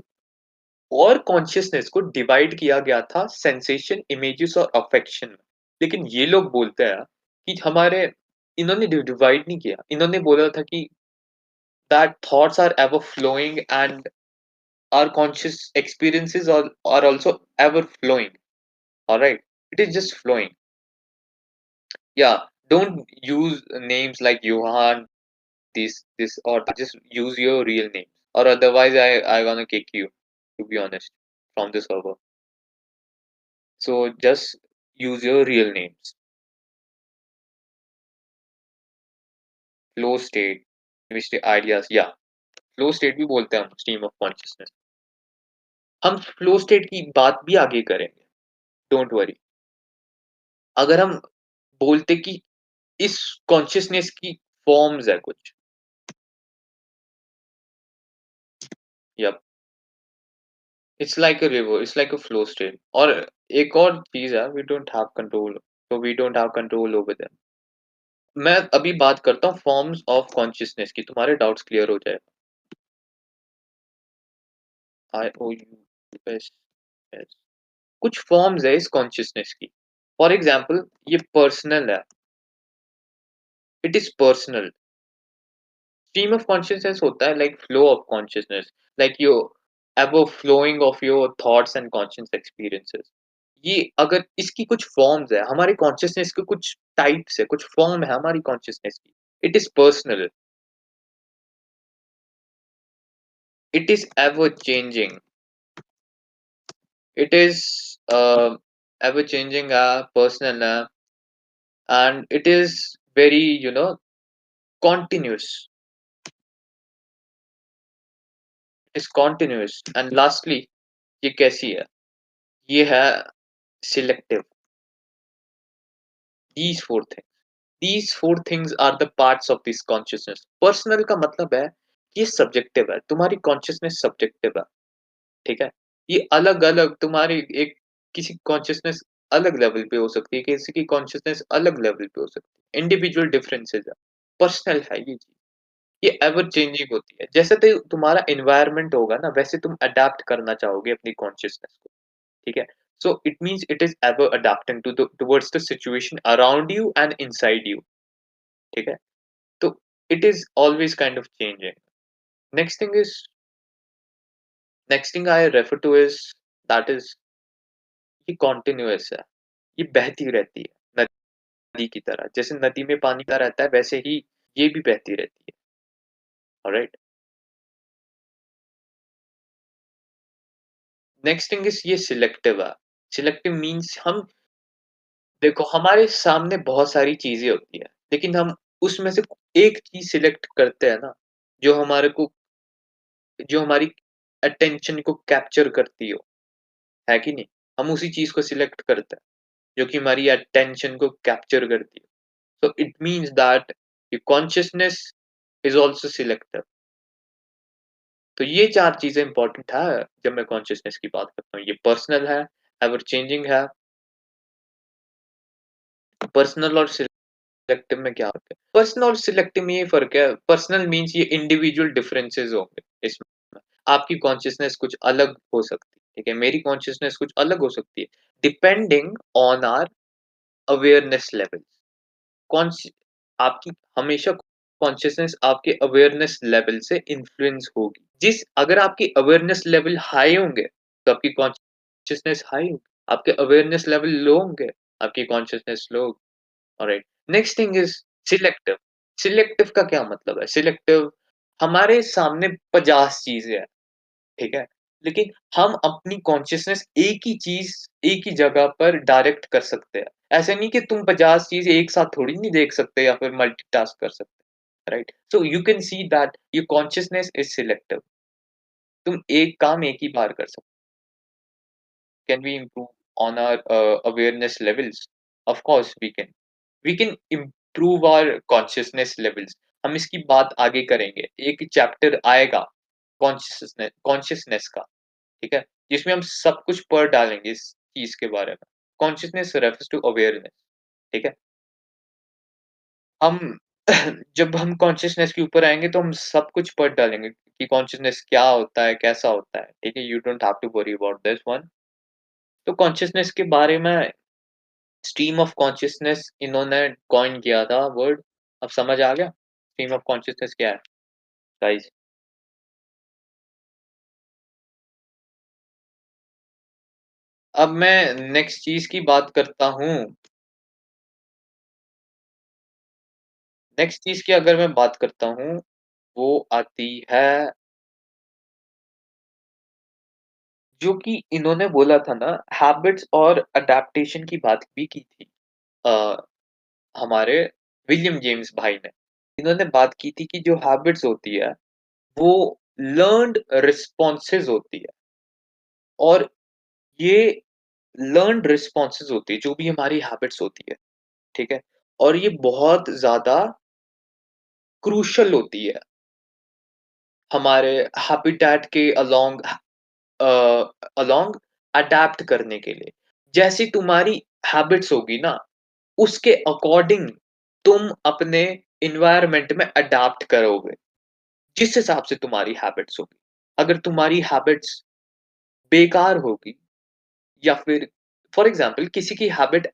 और कॉन्शियसनेस को डिवाइड किया गया था सेंसेशन, इमेजेस और अफेक्शन में। लेकिन ये लोग बोलते हैं कि हमारे इन्होंने डिवाइड नहीं किया। इन्होंने बोला था कि that thoughts are ever flowing and our conscious experiences are also ever flowing, all right? It is just flowing. Yeah, don't use names like Johan, this or that. Just use your real name, or otherwise I gonna kick you, to be honest, from the server. So just use your real names. Flow state, which the ideas, yeah, flow state भी बोलते हैं हम stream of consciousness. हम फ्लो स्टेट की बात भी आगे करेंगे, डोंट वरी। अगर हम बोलते कि इस कॉन्शसनेस की फॉर्म्स है कुछ, yup, it's like a river, it's like a flow state. और एक और चीज़ है, we don't have control, so we don't have control over them। मैं अभी बात करता हूँ फॉर्म्स ऑफ कॉन्शसनेस की, तुम्हारे डाउट्स क्लियर हो जाए। IOUS, yes. कुछ फॉर्म्स है इस कॉन्शसनेस की। फॉर एग्जांपल ये पर्सनल है, it is personal. Stream of consciousness होता है like flow of consciousness, like you ever flowing of your thoughts and conscious experiences. ये अगर इसकी कुछ फॉर्म्स है, हमारे कॉन्शसनेस के कुछ टाइप्स है, कुछ फॉर्म है हमारी कॉन्शसनेस की। It is personal, it is ever changing, it is ever changing, personal, and it is very, continuous. It is continuous, and lastly ये कैसी है? ये है selective। these four things these four things are the parts of this consciousness। personal का मतलब है ये subjective है, तुम्हारी consciousness subjective है, ठीक है? ये अलग-अलग तुम्हारी एक किसी कॉन्शियसनेस अलग लेवल पे हो सकती है, किसी की कॉन्शियसनेस अलग लेवल पे हो सकती है। इंडिविजुअल डिफरेंसेस है, पर्सनल है ये चीज़। ये एवर चेंजिंग होती है। जैसे तुम्हारा एनवायरनमेंट होगा ना, वैसे तुम अडैप्ट करना चाहोगे अपनी कॉन्शियसनेस को, ठीक है? So it means it is ever adapting towards the situation around you and inside you, ठीक है? तो it is always kind of changing. Next thing is next thing I refer two is that is ये कॉन्टिन्यूअस है, ये बहती रहती है नदी की तरह। जैसे नदी में पानी का रहता है, वैसे ही ये भी बहती रहती है। ऑलराइट? नेक्स्ट थिंग इज़ ये सिलेक्टिव है। सिलेक्टिव मीन्स हम देखो हमारे सामने बहुत सारी चीज़ें होती हैं, लेकिन हम उसमें से एक चीज़ सिलेक्ट करते हैं ना, जो हमारे को जो हमारी अटेंशन को कैप्चर करती हो, है कि नहीं? हम उसी चीज़ को सिलेक्ट करते हैं, जो कि हमारी अटेंशन को कैप्चर करती है। So it means that your consciousness is also selective। तो ये 4 चीज़ें इम्पोर्टेंट है जब मैं कॉन्शियसनेस की बात करता हूँ। ये पर्सनल है, एवर चेंजिंग है। पर्सनल और सिलेक्टिव में क्या फ़र्क है? पर्सनल और सिलेक्टिव में ये फ़र्क है, पर्सनल मीन्स ये इंडिविजुअल डिफरेंसेस होंगे इसमें। आपकी कॉन्शियसनेस कुछ अलग हो सकती है, ठीक है? मेरी कॉन्शियसनेस कुछ अलग हो सकती है, depending on our awareness level. कॉन्श आपकी हमेशा कॉन्शियसनेस आपके अवेयरनेस लेवल से इन्फ्लुएंस होगी। अगर आपकी अवेयरनेस लेवल हाई होंगे, तो आपकी कॉन्शियसनेस हाई होगी। आपके अवेयरनेस लेवल लो होंगे, आपकी कॉन्शियसनेस लो होगी। Alright. Next thing is selective. Selective का क्या मतलब है? सिलेक्टिव हमारे सामने 50 चीज़ें हैं, ठीक है? लेकिन हम अपनी कॉन्शियसनेस एक ही जगह पर डायरेक्ट कर सकते हैं। ऐसा नहीं कि तुम 50 चीज़ें एक साथ थोड़ी नहीं देख सकते या फिर मल्टीटास्क कर सकते, right? So you can see that your consciousness is selective. तुम एक काम एक ही बार कर सकते। Can we improve on our awareness levels? Of course we can. We can improve our consciousness levels. हम इसकी बात आगे करेंगे। एक चैप्टर आएगा कॉन्शियसनेस का, ठीक है? जिसमें हम सब कुछ पढ़ डालेंगे इस चीज़ के बारे में। कॉन्शियसनेस रेफर्स टू अवेयरनेस, ठीक है? हम जब हम कॉन्शियसनेस के ऊपर आएँगे तो हम सब कुछ पढ़ डालेंगे कि कॉन्शियसनेस क्या होता है, कैसा होता है, ठीक है? You don't have to worry about this one. तो कॉन्शियसनेस के बारे में स्ट्रीम ऑफ कॉन्शियसनेस इन्होंने कॉइन किया था वर्ड। अब समझ आ गया? स्ट्रीम ऑफ कॉन्शियसनेस क्या है, गाइज़? अब मैं नेक्स्ट चीज़ की बात करता हूँ। नेक्स्ट चीज़ की अगर मैं बात करता हूँ, वो आती है जो कि इन्होंने बोला था ना, हैबिट्स और अडैप्टेशन की बात भी की थी अ, हमारे विलियम जेम्स भाई ने। इन्होंने बात की थी कि जो हैबिट्स होती है, वो लर्न्ड रिस्पॉन्सेज़ होती है। और ये लर्न्ड रिस्पॉन्सेज़ होती है, जो भी हमारी हैबिट्स होती है, ठीक है? और ये बहुत ज़्यादा क्रूशियल होती है हमारे हैबिटेट के अलोंग अडैप्ट करने के लिए। जैसी तुम्हारी हैबिट्स होगी ना, उसके अकॉर्डिंग तुम अपने एनवायरनमेंट में अडैप्ट करोगे, जिस हिसाब से तुम्हारी हैबिट्स होगी। अगर तुम्हारी हैबिट्स बेकार होगी या फिर फॉर एग्ज़ाम्पल किसी की हैबिट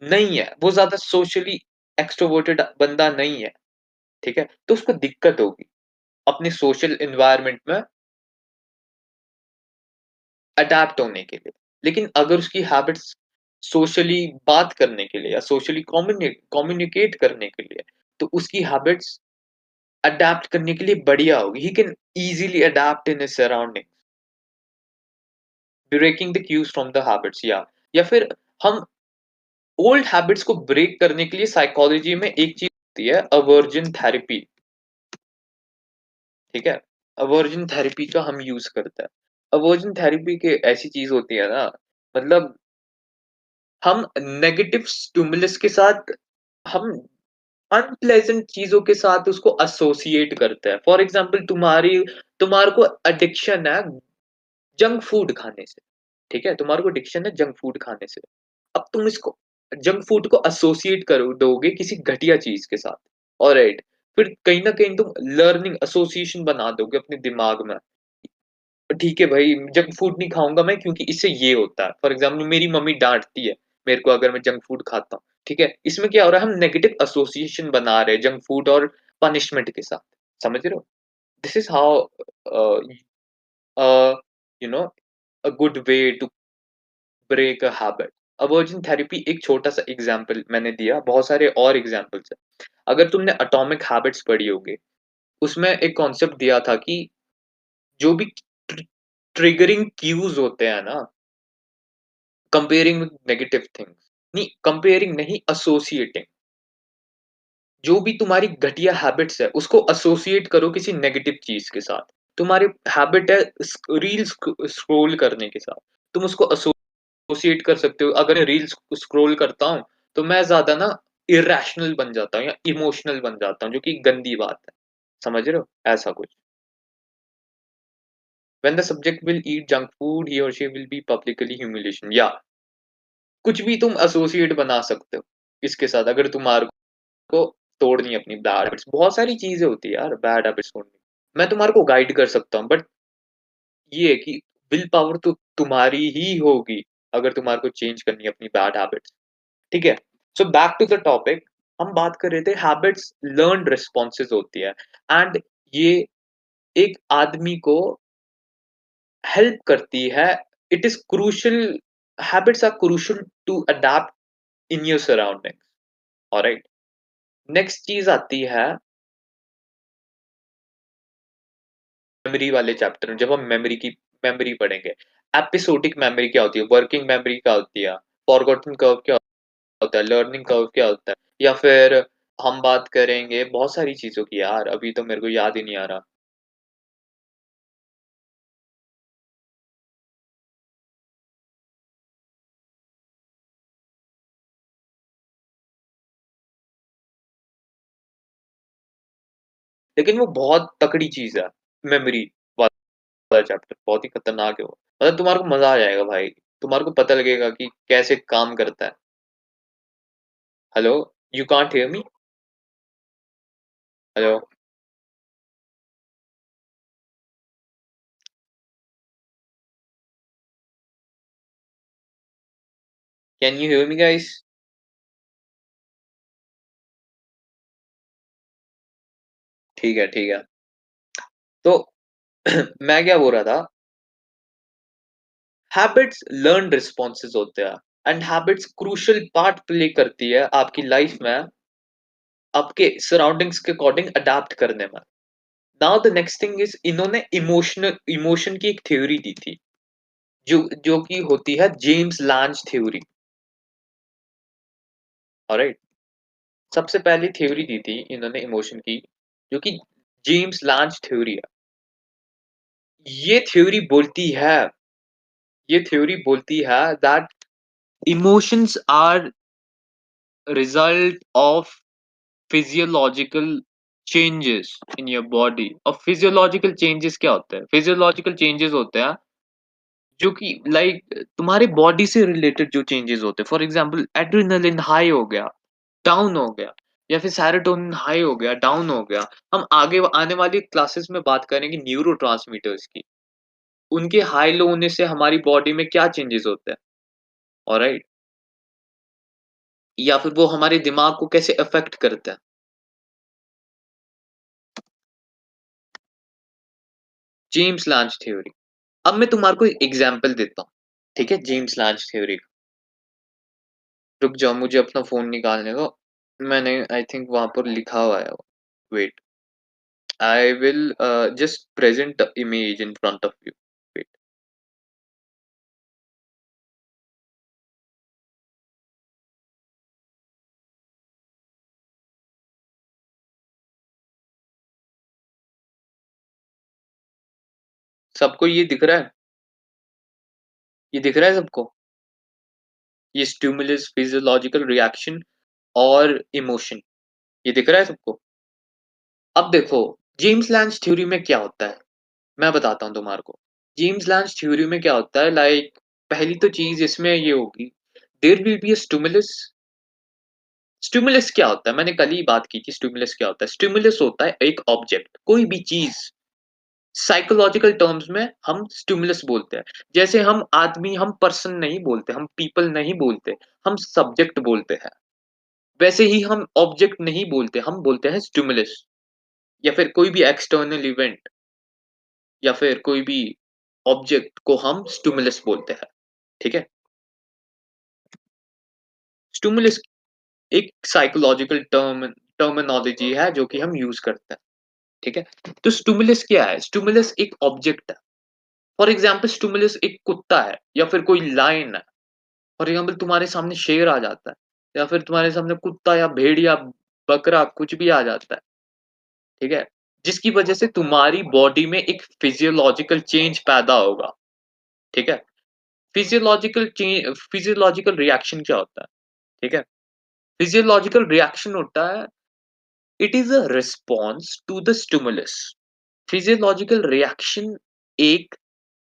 नहीं है, वो ज़्यादा सोशली एक्सट्रोवर्टेड बंदा नहीं है, ठीक है? तो उसको दिक्कत होगी अपने सोशल एनवायरनमेंट में अडैप्ट होने के लिए। लेकिन अगर उसकी हैबिट्स सोशली बात करने के लिए या सोशली कम्युनिकेट करने के लिए, तो उसकी हैबिट्स अडैप्ट करने के लिए बढ़िया होगी। He can easily adapt in his surrounding, breaking the cues from the habits या फिर हम ओल्ड हैबिट्स को ब्रेक करने के लिए साइकोलॉजी में एक चीज़ होती है अवर्जन थेरेपी, ठीक है? अवर्जन थेरेपी का हम यूज़ करते हैं। अवर्जन थेरेपी के ऐसी चीज़ होती है ना, मतलब हम नेगेटिव स्टिमुलस के साथ हम अनप्लेज़ेंट चीज़ों के साथ उसको एसोसिएट करते हैं। फॉर एग्ज़ाम्पल तुम्हारे को एडिक्शन है जंक फूड खाने से, ठीक है? तुम्हारे को एडिक्शन है जंक फूड खाने से। अब तुम इसको जंक फूड को एसोसिएट करो दोगे किसी घटिया चीज़ के साथ, ऑलराइट? फिर कहीं न कहीं तुम लर्निंग एसोसिएशन बना दोगे अपने दिमाग में। ठीक है भाई, जंक फूड नहीं खाऊँगा मैं क्योंकि इससे ये होता है। फॉर एग्ज़ाम्पल मेरी मम्मी डाँटती है मेरे को अगर मैं जंक फूड खाता हूँ, ठीक है? इसमें क्या हो रहा है हम नेगेटिव एसोसिएशन बना रहे हैं जंक फूड और पनिशमेंट के साथ, समझ रहे हो? This is how a a, you know a good way to break a habit. Aversion therapy एक छोटा-सा एग्ज़ाम्पल मैंने दिया, बहुत सारे और एग्ज़ाम्पल्स हैं। अगर तुमने एटॉमिक हैबिट्स पढ़ी होगी, उसमें एक कॉन्सेप्ट दिया था कि जो भी ट्रि ट्रिगरिंग क्यूज़ होते हैं ना, कंपेयरिंग विद नेगेटिव थिंग्स नहीं कंपेयरिंग नहीं एसोसिएटिंग। जो भी तुम्हारी घटिया हैबिट्स है, उसको एसोसिएट करो किसी नेगेटिव चीज़ के साथ। तुम्हारी हैबिट है स्क्रॉल करने के साथ, तुम उसको एसोसिएट कर सकते हो। अगर मैं रील्स स्क्रॉल करता हूँ, तो मैं ज़्यादा ना इर्रेशनल बन जाता हूँ या इमोशनल बन जाता हूँ, जो कि गंदी बात है। समझ रहे हो? ऐसा कुछ। When the subject will eat junk food, he और she will be publicly humiliation या कुछ भी तुम एसोसिएट बना सकते हो इसके साथ अगर तुम्हारे को तोड़नी है अपनी बैड हैबिट्स। बहुत सारी चीज़ें होती है यार बैड हैबिट्स तोड़नी। मैं तुम्हारे को गाइड कर सकता हूँ बट ये है कि विल पावर तो तुम्हारी ही होगी अगर तुम्हारे को चेंज करनी है अपनी बैड हैबिट्स, ठीक है? So back to the topic. हम बात कर रहे थे हैबिट्स लर्न्ड रिस्पॉन्सेज़ होती है एंड ये एक आदमी को हेल्प करती है। It is crucial habits are crucial to adapt in your surroundings, alright? Next चीज़ आती है मेमोरी वाले चैप्टर में जब हम मेमोरी पढ़ेंगे। एपिसोडिक मेमोरी क्या होती है? वर्किंग मेमोरी क्या होती है? फॉरगॉटन कर्व क्या होता है? लर्निंग कर्व क्या होता है? या फिर हम बात करेंगे बहुत सारी चीज़ों की यार, अभी तो मेरे को याद ही नहीं आ रहा। लेकिन वो बहुत तगड़ी चीज़ है, मेमोरी वाला चैप्टर बहुत ही खतरनाक है वो। मतलब तुम्हारे को मज़ा आ जाएगा भाई, तुम्हारे को पता लगेगा कि कैसे काम करता है। Hello, you can't hear me? Hello, can you hear me guys? ठीक है। तो मैं क्या बोल रहा था, हैबिट्स लर्न्ड रिस्पॉन्सेज होते हैं and habits crucial part play करती है आपकी लाइफ में आपके सराउंडिंग्स के अकॉर्डिंग अडैप्ट करने में। Now the next thing is इन्होंने इमोशन की एक थ्योरी दी थी जो जो कि होती है जेम्स लांज थ्योरी, ऑलराइट? सबसे पहली थ्योरी दी थी इन्होंने इमोशन की जो कि जेम्स लांज थ्योरी है। ये थ्योरी बोलती है ये थ्योरी बोलती है that emotions are result of physiological changes in your body. और फिजियोलॉजिकल चेंजेस क्या होते हैं? फिजियोलॉजिकल चेंजेस होते हैं जो कि तुम्हारे बॉडी से रिलेटेड जो चेंजेस होते हैं। फॉर एग्जांपल एड्रेनालिन हाई हो गया, डाउन हो गया, या फिर सेरोटोनिन हाई हो गया, डाउन हो गया। हम आगे आने वाली क्लासेस में बात करेंगे न्यूरोट्रांसमीटर्स की। उनके हाई लो होने से हमारी बॉडी में क्या चेंजेस होते हैं, ऑलराइट? या फिर वो हमारे दिमाग को कैसे अफेक्ट करता है। James launch theory. अब मैं तुम्हारे को एक एग्जांपल देता हूँ, ठीक है? जेम्स लांच थ्योरी का। रुक जाओ, मुझे अपना फ़ोन निकालने दो। मैंने आई थिंक वहाँ पर लिखा हुआ है वो। Wait, I will just present the image in front of you. Wait, सबको ये दिख रहा है? ये दिख रहा है सबको? ये स्टिमुलस, फिजियोलॉजिकल रिएक्शन और इमोशन, ये दिख रहा है सबको? अब देखो, जेम्स लांच थ्योरी में क्या होता है? मैं बताता हूँ तुम्हारे को। जेम्स लांच थ्योरी में क्या होता है, पहली तो चीज़ इसमें ये होगी, there will be a stimulus. Stimulus क्या होता है? मैंने कल ही बात की थी स्टिमुलस क्या होता है। स्टिमुलस होता है एक ऑब्जेक्ट, कोई भी चीज़। साइकोलॉजिकल टर्म्स में हम स्टिमुलस बोलते हैं। जैसे हम आदमी, हम पर्सन नहीं बोलते, हम पीपल नहीं बोलते, हम सब्जेक्ट बोलते हैं। वैसे ही हम ऑब्जेक्ट नहीं बोलते, हम बोलते हैं स्टिमुलस। या फिर कोई भी एक्सटर्नल इवेंट या फिर कोई भी ऑब्जेक्ट को हम स्टिमुलस बोलते हैं, ठीक है? स्टिमुलस एक साइकोलॉजिकल टर्मिनोलॉजी है जो कि हम यूज़ करते हैं, ठीक है? तो स्टिमुलस क्या है? स्टिमुलस एक ऑब्जेक्ट है। फॉर एग्ज़ाम्पल स्टिमुलस एक कुत्ता है या फिर कोई लायन है। फॉर एग्ज़ाम्पल तुम्हारे सामने शेर आ जाता है या फिर तुम्हारे सामने कुत्ता या भेड़िया, बकरा कुछ भी आ जाता है, ठीक है? जिसकी वजह से तुम्हारी बॉडी में एक फिजियोलॉजिकल चेंज पैदा होगा, ठीक है? फिजियोलॉजिकल रिएक्शन क्या होता है, ठीक है? फिजियोलॉजिकल रिएक्शन होता है, it is a response to the stimulus. Physiological reaction एक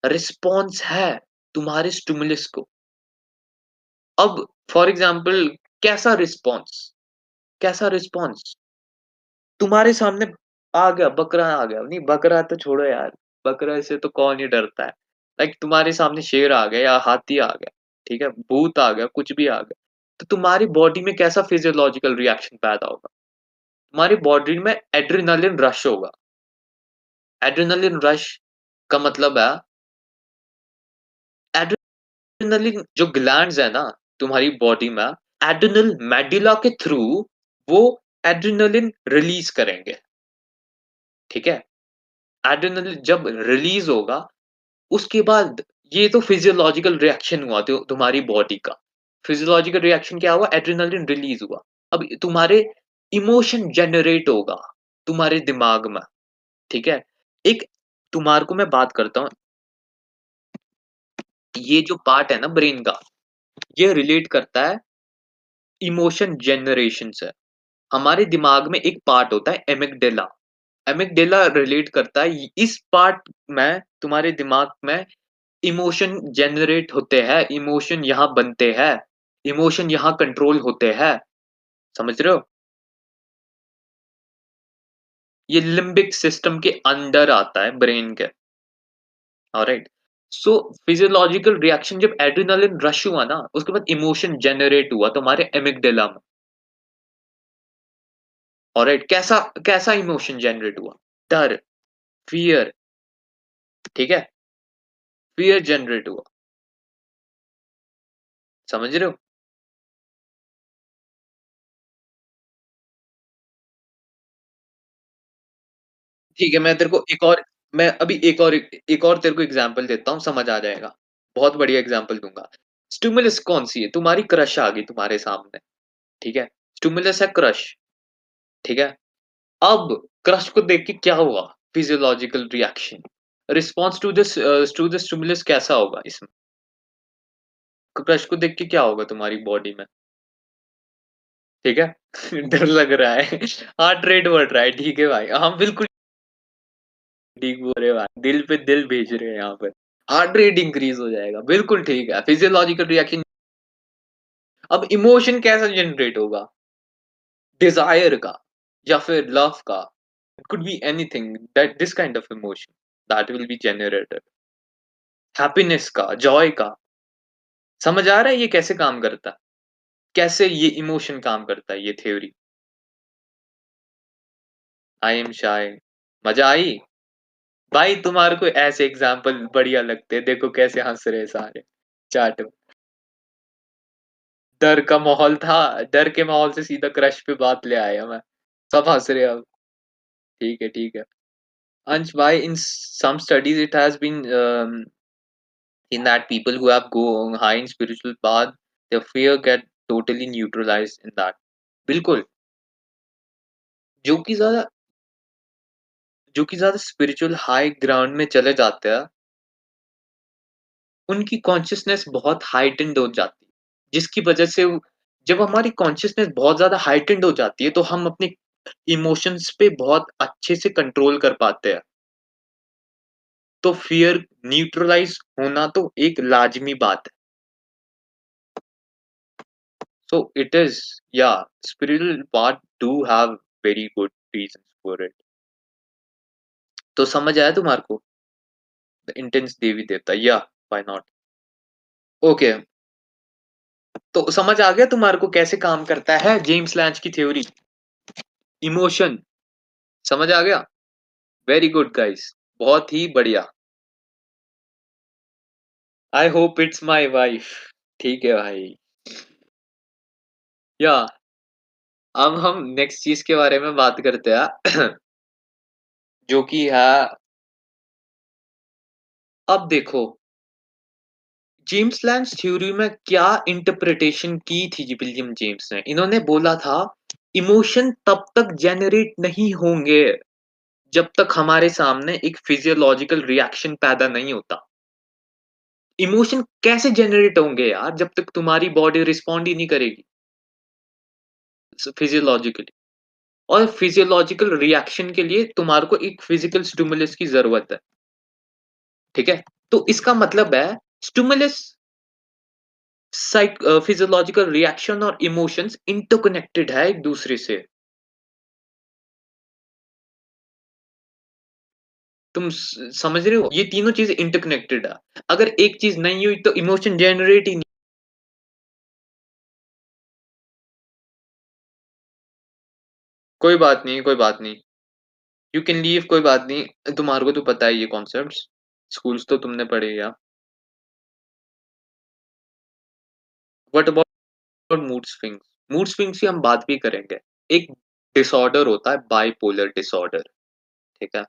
रिस्पॉन्स है तुम्हारे स्टिमुलस को। अब फॉर एग्ज़ाम्पल कैसा रिस्पॉन्स? कैसा रिस्पॉन्स? तुम्हारे सामने आ गया, बकरा आ गया, नहीं बकरा तो छोड़ो यार, बकरा से तो कौन ही डरता है। तुम्हारे सामने शेर आ गया या हाथी आ गया, ठीक है? भूत आ गया, कुछ भी आ गया, तो तुम्हारी बॉडी में कैसा फिजियोलॉजिकल रिएक्शन पैदा होगा? तुम्हारी बॉडी में एड्रेनालिन रश होगा। एड्रेनालिन रश का मतलब है, एड्रेनालिन जो ग्लैंड्स है ना तुम्हारी बॉडी में, एड्रेनल मेडुला के थ्रू वो एड्रेनालिन रिलीज़ करेंगे, ठीक है? एड्रेनालिन जब रिलीज़ होगा, उसके बाद ये तो फिजियोलॉजिकल रिएक्शन हुआ तो तुम्हारी बॉडी का। फिजियोलॉजिकल रिएक्शन क्या हुआ? एड्रेनालिन रिलीज़ हुआ। अब तुम्हारे इमोशन जनरेट होगा तुम्हारे दिमाग में, ठीक है? एक तुम्हारे को मैं बात करता हूँ, ये जो पार्ट है ना ब्रेन का, ये रिलेट करता है इमोशन जनरेशन से। हमारे दिमाग में एक पार्ट होता है एमिगडाला। एमिगडाला रिलेट करता है इस पार्ट में, तुम्हारे दिमाग में इमोशन जनरेट होते हैं, इमोशन यहाँ बनते हैं, इमोशन यहाँ कंट्रोल होते हैं, समझ रहे हो? ये लिम्बिक सिस्टम के अंडर आता है ब्रेन के, ऑलराइट? सो फिजियोलॉजिकल रिएक्शन जब एड्रेनालिन रश हुआ ना, उसके बाद इमोशन जनरेट हुआ तुम्हारे एमिगडाला में, ऑलराइट? कैसा कैसा इमोशन जनरेट हुआ? डर, फियर, ठीक है? फियर जनरेट हुआ, समझ रहे हो? ठीक है, मैं एक और तेरे को एग्ज़ाम्पल देता हूँ, समझ आ जाएगा। बहुत बढ़िया एग्ज़ाम्पल दूँगा। स्टिमुलस कौन-सी है? तुम्हारी क्रश आ गई तुम्हारे सामने, ठीक है? स्टिमुलस है क्रश, ठीक है? अब क्रश को देख के क्या हुआ? Physiological reaction. Response to the stimulus कैसा होगा इसमें? क्रश को देख के क्या होगा तुम्हारी बॉडी में, ठीक है? डर लग रहा है, हार्ट रेट बढ़ रहा है, ठीक है भाई। हाँ, बिल्कुल ठीक बोल रहे हो भाई, दिल पे दिल भेज रहे हैं यहाँ पर। हार्ट रेट इंक्रीज़ हो जाएगा, बिल्कुल ठीक है, फिजियोलॉजिकल रिएक्शन। अब इमोशन कैसा जनरेट होगा? डिज़ायर का या फिर लव का, it could be anything that this kind of emotion that will be generated. Happiness का, जॉय का, समझ आ रहा है ये कैसे काम करता है? कैसे ये इमोशन काम करता है, ये थ्योरी? आई एम शाय, मज़ा आई? भाई तुम्हारे को ऐसे एग्ज़ाम्पल बढ़िया लगते हैं, देखो कैसे हँस रहे हैं सारे चैट में। डर का माहौल था, डर के माहौल से सीधा क्रश पे बात ले आया मैं। सब हँस रहे हैं अब। ठीक है, ठीक है। अंश भाई, in some studies it has been in that people who have go high in spiritual path, their fear get totally neutralized in that. बिल्कुल, जो कि ज़्यादा जो कि ज़्यादा स्पिरिचुअल हाई ग्राउंड में चले जाते हैं, उनकी कॉन्शसनेस बहुत हाइटेंड हो जाती है, जिसकी वजह से जब हमारी कॉन्शसनेस बहुत ज़्यादा हाइटेंड हो जाती है, तो हम अपने इमोशंस पे बहुत अच्छे से कंट्रोल कर पाते हैं। तो फ़ियर न्यूट्रलाइज़ होना तो एक लाज़मी बात है। So it is, yeah, spiritual part do have very good reasons for it. तो समझ आया तुम्हारे को? The intense देवी देवता, yeah, why not? ओके, तो समझ आ गया तुम्हारे को कैसे काम करता है जेम्स लैंच की थ्योरी? इमोशन, समझ आ गया? वेरी गुड गाइस, बहुत ही बढ़िया। I hope it's my wife. ठीक है भाई। या अब हम नेक्स्ट चीज़ के बारे में बात करते हैं जो कि है, अब देखो जेम्स लैंस थ्योरी में क्या इंटरप्रिटेशन की थी विलियम जेम्स ने। इन्होंने बोला था इमोशन तब तक जेनरेट नहीं होंगे जब तक हमारे सामने एक फिजियोलॉजिकल रिएक्शन पैदा नहीं होता। इमोशन कैसे जेनरेट होंगे यार जब तक तुम्हारी बॉडी रिस्पॉन्ड ही नहीं करेगी फिजियोलॉजिकली। और फिजियोलॉजिकल रिएक्शन के लिए तुम्हारे को एक फिजिकल स्टिमुलस की जरूरत है, ठीक है? तो इसका मतलब है स्टिमुलस फिजियोलॉजिकल रिएक्शन और इमोशंस इंटरकनेक्टेड है एक दूसरे से। तुम समझ रहे हो, ये तीनों चीजें इंटरकनेक्टेड है। अगर एक चीज नहीं हुई तो इमोशन जनरेट ही नहीं। कोई बात नहीं, कोई बात नहीं, यू कैन लीव, कोई बात नहीं। तुम्हारे को तो पता है ये कॉन्सेप्ट्स, स्कूल्स तो तुमने पढ़े या। What about mood swings? Mood swings की हम बात भी करेंगे। एक डिसऑर्डर होता है बाइपोलर डिसऑर्डर, ठीक है?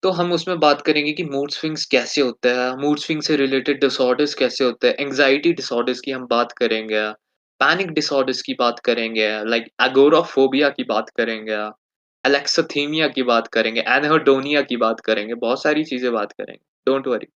तो हम उसमें बात करेंगे कि मूड स्विंग्स कैसे होते हैं, मूड स्विंग से रिलेटेड डिसऑर्डर्स कैसे होते हैं, एंग्जायटी डिसऑर्डर्स की हम बात करेंगे, पैनिक डिसऑर्डर्स की बात करेंगे, लाइक एगोराफोबिया की बात करेंगे, एलेक्सथीमिया की बात करेंगे, एनहेडोनिया की बात करेंगे, बहुत सारी चीज़ें बात करेंगे, डोंट वरी।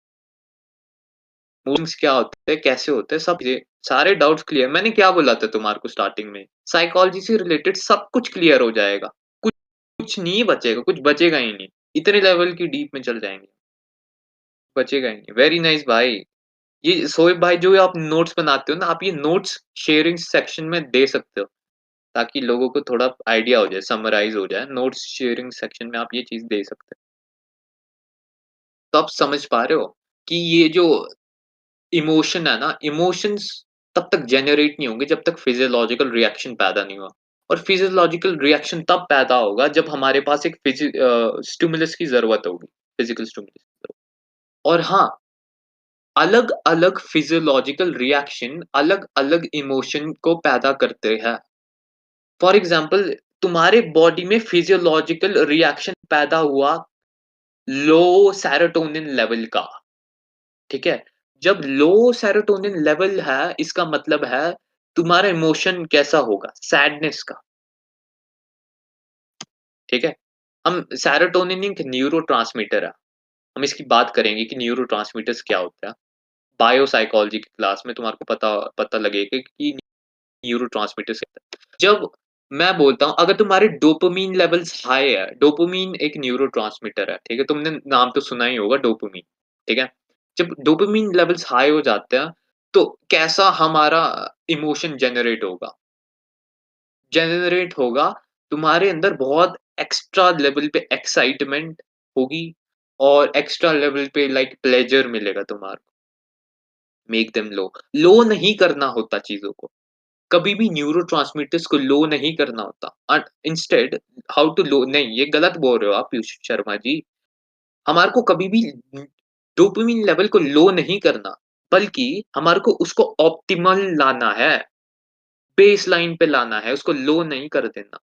मूड स्विंग्स क्या होते हैं, कैसे होते हैं, सब ये सारे डाउट्स क्लियर। मैंने क्या बोला था तुम्हारे को स्टार्टिंग में? साइकोलॉजी से रिलेटेड सब कुछ क्लियर हो जाएगा। कुछ कुछ नहीं बचेगा, कुछ बचेगा ही नहीं। इतने लेवल की डीप में चल जाएँगे। बचेगा ही नहीं। वेरी नाइस भाई। ये शोएब भाई जो आप नोट्स बनाते हो ना, आप ये नोट्स शेयरिंग सेक्शन में दे सकते हो, ताकि लोगों को थोड़ा आइडिया हो जाए, समराइज़ हो जाए। नोट्स शेयरिंग सेक्शन में आप ये चीज़ दे सकते हो। तो आप समझ पा रहे हो कि ये जो इमोशन है ना, इमोशंस तब तक जनरेट नहीं होंगे जब तक फिजियोलॉजिकल रिएक्शन पैदा नहीं हुआ। और फिजियोलॉजिकल रिएक्शन तब पैदा होगा जब हमारे पास एक स्टिमुलस की ज़रूरत होगी, फिजिकल स्टिमुलस। और हाँ, अलग-अलग फिजियोलॉजिकल रिएक्शन अलग-अलग इमोशन को पैदा करते हैं। फॉर एग्ज़ाम्पल तुम्हारे बॉडी में फिजियोलॉजिकल रिएक्शन पैदा हुआ लो सेरोटोनिन लेवल का, ठीक है? जब लो सेरोटोनिन लेवल है, इसका मतलब है तुम्हारा इमोशन कैसा होगा? सैडनेस का, ठीक है? हम सेरोटोनिन एक न्यूरोट्रांसमीटर है। हम इसकी बात करेंगे कि न्यूरोट्रांसमीटर्स क्या होता है। बायोसाइकोलॉजी की क्लास में तुम्हारे को पता पता लगेगा कि न्यूरोट्रांसमीटर्स क्या होता है। जब मैं बोलता हूँ अगर तुम्हारे डोपामाइन लेवल्स हाई है, डोपामाइन एक न्यूरोट्रांसमीटर है, ठीक है? तुमने नाम तो सुना ही होगा डोपामाइन, ठीक है? जब डोपामाइन लेवल्स हाई हो जाते हैं, तो कैसा हमारा इमोशन जनरेट होगा? जनरेट होगा, तुम्हारे अंदर बहुत एक्स्ट्रा लेवल पे एक्साइटमेंट होगी और एक्स्ट्रा लेवल पे लाइक प्लेज़र मिलेगा तुम्हारे को, मेक देम लो। लो नहीं करना होता चीज़ों को। कभी भी न्यूरोट्रांसमीटर्स को लो नहीं करना होता। इंस्टेड हाउ टू लो नहीं, ये गलत बोल रहे हो आप पीयूष शर्मा जी। हमारे को कभी भी डोपामाइन लेवल को लो नहीं करना, बल्कि हमारे को उसको ऑप्टिमल लाना है, बेसलाइन पे लाना है, उसको लो नहीं कर देना।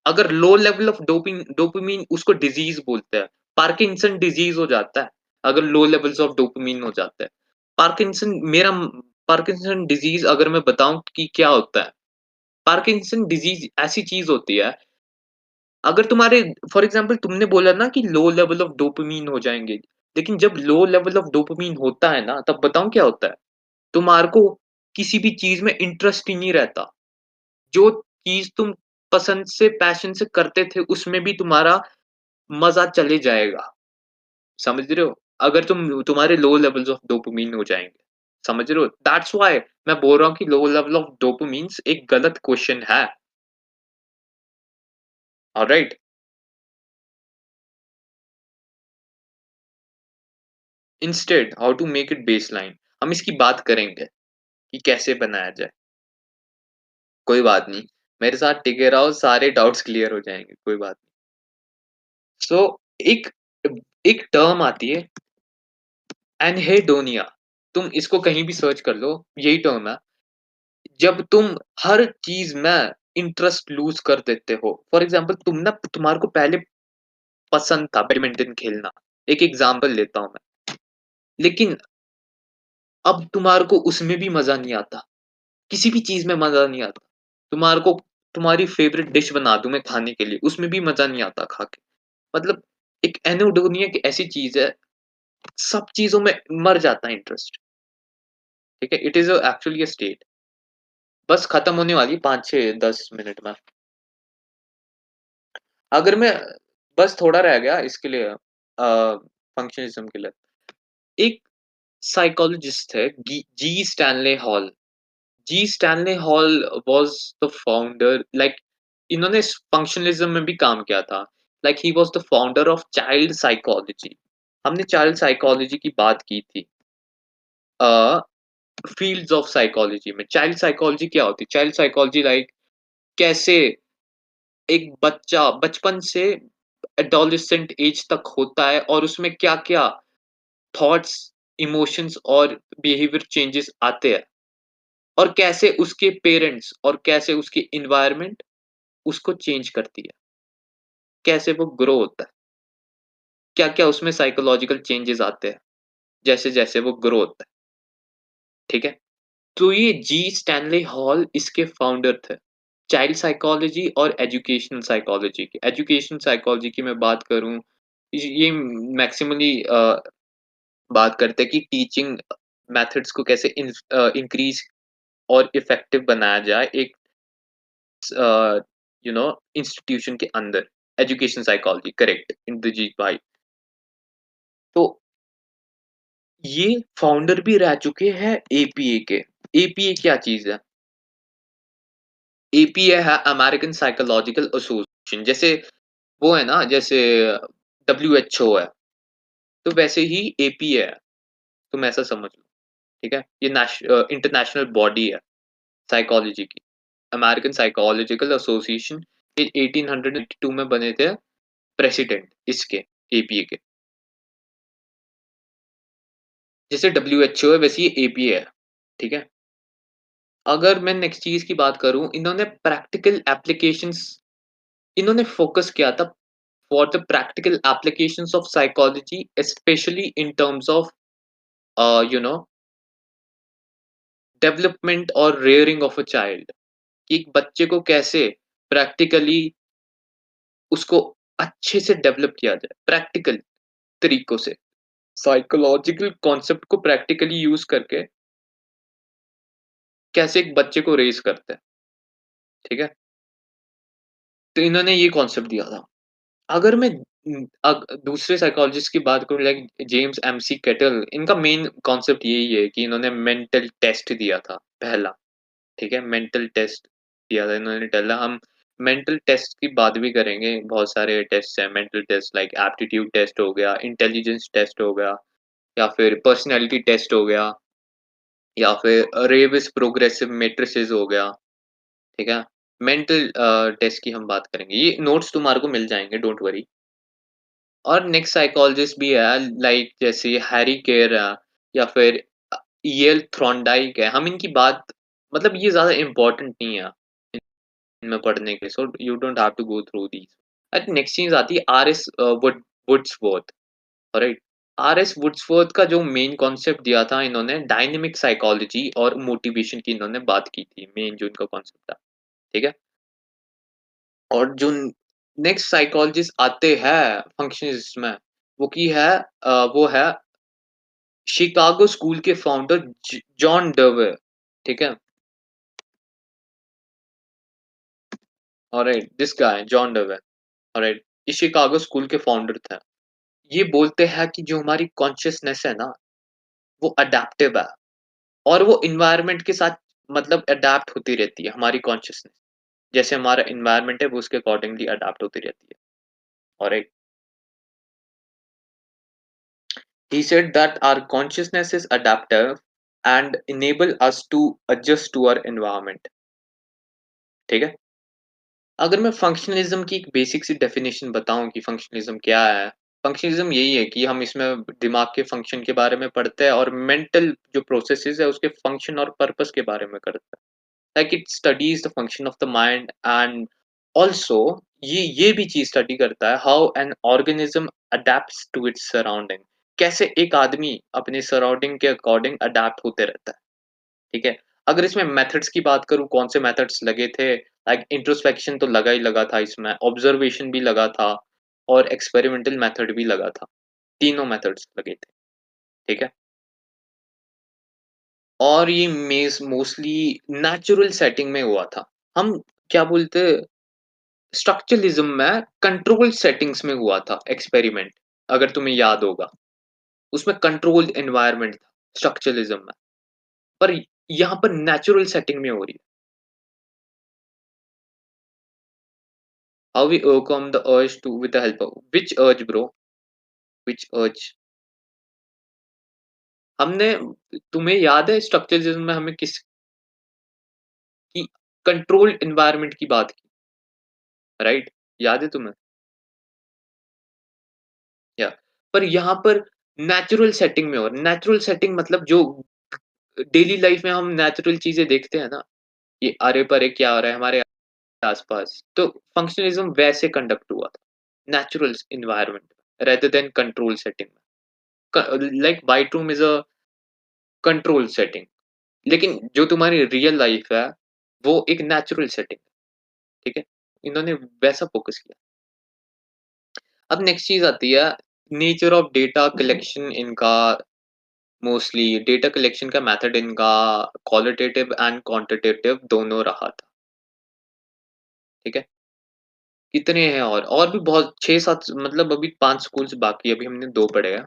अगर लो लेवल ऑफ डोपामाइन उसको डिज़ीज़ बोलते हैं। पार्किंसन डिज़ीज़ हो जाता है, अगर लो लेवल्स ऑफ डोपामाइन हो जाता है। पार्किंसन मेरा पार्किंसन डिज़ीज़ अगर मैं बताऊँ कि क्या होता है? पार्किंसन डिज़ीज़ ऐसी चीज़ होती है, अगर तुम्हारे फॉर एग्ज़ाम्पल तुमने बोला ना कि लो लेवल ऑफ डोपामाइन हो जाएँगे, लेकिन जब लो लेवल ऑफ डोपामाइन होता है ना, तब बताऊँ क्या होता है? तुम्हारे को किसी भी चीज़ में इंटरेस्ट ही नहीं रहता। जो चीज़ तुम पसंद से, पैशन से करते थे, उसमें भी तुम्हारा मज़ा चले जाएगा। समझ रहे हो? अगर तुम्हारे लो लेवल्स ऑफ डोपामाइन हो जाएँगे। समझ रहे हो? दैट्स व्हाई मैं बोल रहा हूँ कि लो लेवल ऑफ डोपामाइन्स एक गलत क्वेश्चन है। Alright? Instead how to make it baseline, हम इसकी बात करेंगे कि कैसे बनाया जाए। कोई बात नहीं, मेरे साथ टिके रहो, सारे डाउट्स क्लियर हो जाएँगे, कोई बात नहीं। सो एक एक टर्म आती है एनहेडोनिया, तुम इसको कहीं भी सर्च कर लो, यही टर्म है। जब तुम हर चीज़ में इंटरेस्ट लूज़ कर देते हो। फॉर एग्ज़ाम्पल तुम्हारे को पहले पसंद था बैडमिंटन खेलना, एक एग्ज़ाम्पल लेता हूँ मैं। लेकिन अब तुम्हारे को उसमें भी मज़ा नहीं आता, किसी भी चीज़ में मज़ा नहीं आता। तुम्हारे को तुम्हारी फ़ेवरेट डिश बना दूँ मैं खाने के लिए, उसमें भी मज़ा नहीं आता खा के। मतलब एक एनोडोनिया एक ऐसी चीज़ है, सब चीज़ों में मर जाता है इंटरेस्ट, ठीक है? It is actually a state. बस खत्म होने वाली है 5, 6, 10 मिनट में। अगर मैं बस थोड़ा रह गया इसके लिए फंक्शनलिज़्म के लिए। एक साइकोलॉजिस्ट है G Stanley Hall. G Stanley Hall was the founder like इन्होंने फंक्शनलिज़्म में भी काम किया था। Like he was the founder of child psychology. हमने चाइल्ड साइकोलॉजी की बात की थी। अ, फील्ड्स ऑफ साइकोलॉजी में। चाइल्ड साइकोलॉजी क्या होती है? चाइल्ड साइकोलॉजी लाइक कैसे एक बच्चा बचपन से एडोलेसेंट एज तक होता है और उसमें क्या-क्या थॉट्स, इमोशंस और बिहेवियर चेंजेस आते हैं और कैसे उसके पेरेंट्स और कैसे उसकी एनवायरनमेंट उसको चेंज करती है, कैसे वो ग्रो होता है, क्या-क्या उसमें साइकोलॉजिकल चेंजेस आते हैं, जैसे-जैसे वो ग्रो होता है, ठीक है? तो ये जी स्टैनले हॉल इसके फाउंडर थे। चाइल्ड साइकोलॉजी और एजुकेशनल साइकोलॉजी की। एजुकेशनल साइकोलॉजी की मैं बात करूँ, ये मैक्सिमली बात करते हैं कि टीचिंग मेथड्स को कैसे इंक्रीज़ और इफेक्टिव बनाया जाए एक यू नो इंस्टीट्यूशन के अंदर। एजुकेशन साइकोलॉजी करेक्ट इंद्रजीत भाई। तो ये फाउंडर भी रह चुके हैं एपीए के। एपीए क्या चीज़ है? एपीए है अमेरिकन साइकोलॉजिकल एसोसिएशन। जैसे वो है ना, जैसे डब्ल्यूएचओ है, तो वैसे ही एपीए है, तुम ऐसा समझ लो, ठीक है? ये इंटरनेशनल बॉडी है साइकोलॉजी की। अमेरिकन साइकोलॉजिकल एसोसिएशन ये 1892 में बने थे प्रेसिडेंट इसके एपीए के। जैसे डब्ल्यूएचओ है वैसे ये एपीए है, ठीक है? अगर मैं नेक्स्ट चीज़ की बात करूँ, इन्होंने प्रैक्टिकल एप्लीकेशंस इन्होंने फोकस किया था for the practical applications of psychology specially in terms of you know development और रेयरिंग ऑफ अ चाइल्ड, कि एक बच्चे को कैसे प्रैक्टिकली उसको अच्छे से डेवलप किया जाए, प्रैक्टिकल तरीकों से। साइकोलॉजिकल कॉन्सेप्ट को प्रैक्टिकली यूज़ करके कैसे एक बच्चे को रेज़ करते हैं, ठीक है? तो इन्होंने ये कॉन्सेप्ट दिया था। अगर मैं दूसरे साइकोलॉजिस्ट की बात करूँ लाइक जेम्स एमसी केटल, इनका मेन कॉन्सेप्ट यही है कि इन्होंने मेंटल टेस्ट दिया था पहला, ठीक है? मेंटल टेस्ट दिया था इन्होंने पहला हम मेंटल टेस्ट की बात भी करेंगे, बहुत सारे टेस्ट हैं mental test like aptitude test हो गया, इंटेलिजेंस टेस्ट हो गया या फिर पर्सनैलिटी टेस्ट हो गया या फिर रेविस प्रोग्रेसिव मैट्रिसेस हो गया, ठीक है? मेंटल टेस्ट की हम बात करेंगे, ये नोट्स तुम्हारे को मिल जाएँगे डोंट वरी। और नेक्स्ट साइकोलॉजिस्ट भी है लाइक जैसे हैरी केर है या फिर ईएल थॉर्नडाइक है। हम इनकी बात मतलब ये ज़्यादा इम्पोर्टेंट नहीं है इनमें पढ़ने के, so you don't have to go through these. Next चीज़ आती है R S Woodworth, alright? R S Woodworth का जो मेन कॉन्सेप्ट दिया था इन्होंने डायनामिक साइकोलॉजी और मोटिवेशन की इन्होंने बात की थी, मेन जो इनका कॉन्सेप्ट था, ठीक है? और जो नेक्स्ट साइकोलॉजिस्ट आते हैं फंक्शनिस्ट में, वो है शिकागो स्कूल के फाउंडर जॉन डर्वे, ठीक है? Alright, this guy John Dewey, alright? ये शिकागो स्कूल के फाउंडर थे। ये बोलते हैं कि जो हमारी कॉन्शसनेस है ना, वो अडैप्टिव है और वो एनवायरनमेंट के साथ मतलब अडैप्ट होती रहती है हमारी कॉन्शसनेस। जैसे हमारा एनवायरनमेंट है वो उसके अकॉर्डिंगली अडैप्ट होती रहती है, alright? He said that our consciousness is adaptive and enable us to adjust to our environment, ठीक है? अगर मैं फंक्शनलिज्म की एक बेसिक सी डेफिनेशन बताऊँ कि फंक्शनलिज्म क्या है? फंक्शनलिज्म यही है कि हम इसमें दिमाग के फंक्शन के बारे में पढ़ते हैं और मेंटल जो प्रोसेसेस है उसके फंक्शन और पर्पस के बारे में करते हैं। Like it studies the function of the mind and also ये भी चीज़ स्टडी करता है how an organism adapts to its surrounding. कैसे एक आदमी अपने सराउंडिंग के अकॉर्डिंग अडैप्ट होते रहता है। ठीक है? अगर इसमें मेथड्स की बात करूँ कौन से मेथड्स लगे थे, लाइक इंट्रोस्पेक्शन तो लगा ही लगा था इसमें, ऑब्जर्वेशन भी लगा था और एक्सपेरिमेंटल मेथड भी लगा था। तीनों मेथड्स लगे थे, ठीक है? और ये मेज़ मोस्टली नेचुरल सेटिंग में हुआ था। हम क्या बोलते स्ट्रक्चरलिज़्म में कंट्रोल्ड सेटिंग्स में हुआ था एक्सपेरिमेंट, अगर तुम्हें याद होगा। उसमें कंट्रोल्ड एनवायरनमेंट था स्ट्रक्चरलिज़्म में, पर यहाँ पर नेचुरल सेटिंग में हो रही है। How we overcome the urge to with the help of which urge bro? Which urge? हमने तुम्हें याद है स्ट्रक्चरलिज्म में हमें किसकी कंट्रोल्ड एनवायरनमेंट की बात की, राइट? याद है तुम्हें? या पर यहाँ पर नेचुरल सेटिंग में हो नेचुरल सेटिंग मतलब जो डेली लाइफ में हम नेचुरल चीज़ें देखते हैं ना, ये अरे-परे क्या हो रहा है हमारे आस-पास, तो फंक्शनलिज्म वैसे कंडक्ट हुआ था, natural environment rather than control setting में। Like bite room is a control setting. लेकिन जो तुम्हारी रियल लाइफ है, वो एक नेचुरल सेटिंग है, ठीक है? इन्होंने वैसा फ़ोकस किया। अब नेक्स्ट चीज़ आती है, नेचर ऑफ डेटा कलेक्शन इनका मोस्टली डेटा कलेक्शन का मेथड इनका क्वालिटेटिव एंड क्वांटिटेटिव दोनों रहा था, ठीक है? कितने हैं और भी बहुत 6-7 मतलब अभी 5 स्कूल्स बाकी है, अभी हमने 2 पढ़े हैं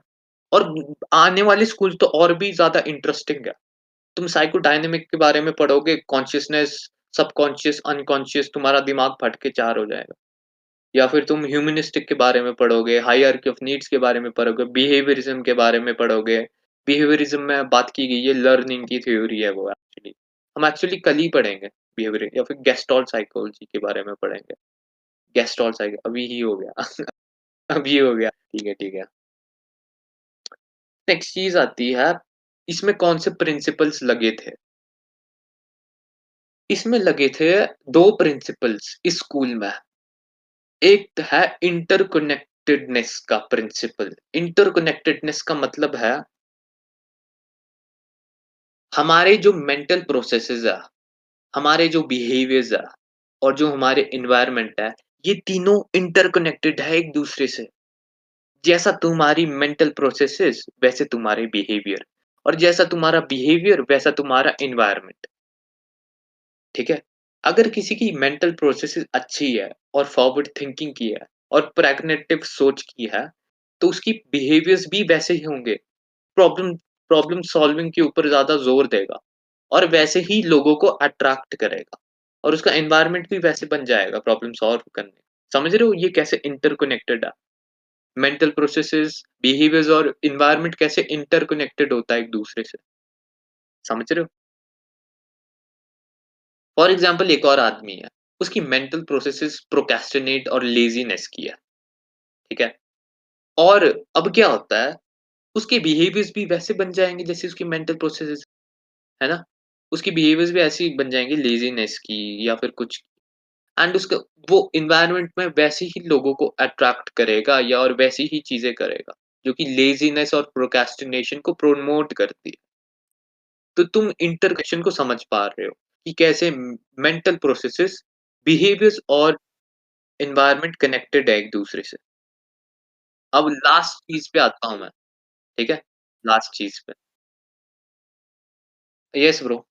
और आने वाले स्कूल तो और भी ज़्यादा इंटरेस्टिंग है। तुम साइकोडायनामिक के बारे में पढ़ोगे, कॉन्शसनेस, सबकॉन्शियस, अनकॉन्शियस तुम्हारा दिमाग फट के 4 हो जाएगा। या फिर तुम ह्यूमनिस्टिक के बारे में पढ़ोगे, हायरार्की ऑफ नीड्स के बारे में पढ़ोगे, बिहेवियरिज़्म के बारे में पढ़ोगे। बिहेवियरिज़्म में बात की गई है, लर्निंग की थ्योरी है वो एक्चुअली। हम एक्चुअली कल ही पढ़ेंगे बिहेवियर या फिर गेस्टॉल्ट साइकोलॉजी के बारे में पढ़ेंगे। गेस्टॉल्ट साइको अभी ही हो गया अभी हो गया। ठीक है, ठीक है। नेक्स्ट चीज़ आती है, इसमें कौन से प्रिंसिपल्स लगे थे? इसमें लगे थे 2 प्रिंसिपल्स इस स्कूल में। एक है इंटरकनेक्टेडनेस का प्रिंसिपल। इंटरकनेक्टेडनेस का मतलब है हमारे जो मेंटल प्रोसेसेस है, हमारे जो बिहेवियर्स है और जो हमारे एनवायरनमेंट है, ये तीनों इंटरकनेक्टेड है एक दूसरे से। जैसा तुम्हारी मेंटल प्रोसेसेस वैसे तुम्हारे बिहेवियर और जैसा तुम्हारा बिहेवियर वैसा तुम्हारा एनवायरनमेंट, ठीक है? अगर किसी की मेंटल प्रोसेसेस अच्छी है और फॉरवर्ड थिंकिंग की है और प्रैग्नैटिक सोच की है, तो उसकी बिहेवियर्स भी वैसे ही होंगे। प्रॉब्लम प्रॉब्लम सॉल्विंग के ऊपर ज़्यादा ज़ोर देगा और वैसे ही लोगों को अट्रैक्ट करेगा और उसका एनवायरनमेंट भी वैसे बन जाएगा प्रॉब्लम सॉल्व करने। समझ रहे हो ये कैसे इंटरकनेक्टेड है? मेंटल प्रोसेसेस, बिहेवियर्स और एनवायरनमेंट कैसे इंटरकनेक्टेड होता है एक-दूसरे से, समझ रहे हो? फॉर एग्ज़ाम्पल एक और आदमी है, उसकी मेंटल प्रोसेसेस प्रोक्रेस्टिनेट और लेज़ीनेस की है, ठीक है? और अब क्या होता है, उसके बिहेवियर्स भी वैसे बन जाएँगे जैसे उसकी मेंटल प्रोसेसेस, है ना? उसकी बिहेवियर्स भी ऐसे ही बन जाएँगे लेज़ीनेस की या फिर कुछ एंड उसका वो एनवायरनमेंट में वैसे ही लोगों को अट्रैक्ट करेगा या और वैसी ही चीज़ें करेगा, जो कि लेज़ीनेस और प्रोक्रेस्टिनेशन को प्रमोट करती है। तो तुम इंटरकनेक्शन को समझ पा रहे हो कि कैसे मेंटल प्रोसेसेस, बिहेवियर्स और एनवायरनमेंट कनेक्टेड है एक-दूसरे से। अब लास्ट चीज़ पे आता हूँ मैं, ठीक है? लास्ट चीज़ पे। Yes bro.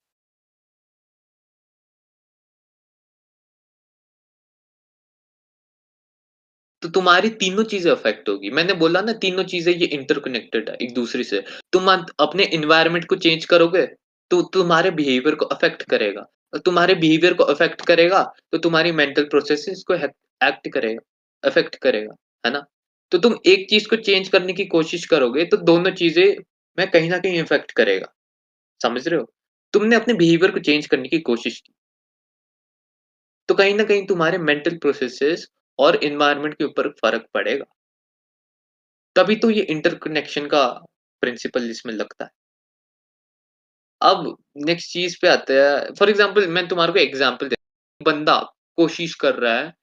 तो तुम्हारी तीनों चीज़ें अफ़ेक्ट होगी। मैंने बोला ना तीनों चीज़ें ये इंटरकनेक्टेड है एक-दूसरे से। तुम अपने एनवायरनमेंट को चेंज करोगे, तो तुम्हारे बिहेवियर को अफ़ेक्ट करेगा और तुम्हारे बिहेवियर को अफ़ेक्ट करेगा, तो तुम्हारी मेंटल प्रोसेसेस को एक्ट करेगा अफ़ेक्ट करेगा, है ना? तो तुम एक चीज़ को चेंज करने की कोशिश करोगे, तो दोनों चीज़ें में कहीं न कहीं इफ़ेक्ट करेगा। समझ रहे हो? तुमने अपने बिहेवियर को चेंज करने की कोशिश की, तो कहीं न कहीं तुम्हारे मेंटल प्रोसेसेस और एनवायरनमेंट के ऊपर फ़र्क पड़ेगा। तभी तो ये इंटरकनेक्शन का प्रिंसिपल इसमें लगता है। अब नेक्स्ट चीज़ पे आते हैं फॉर एग्ज़ाम्पल मैं तुम्हारे को एग्ज़ाम्पल दे बंदा कोशिश कर रहा है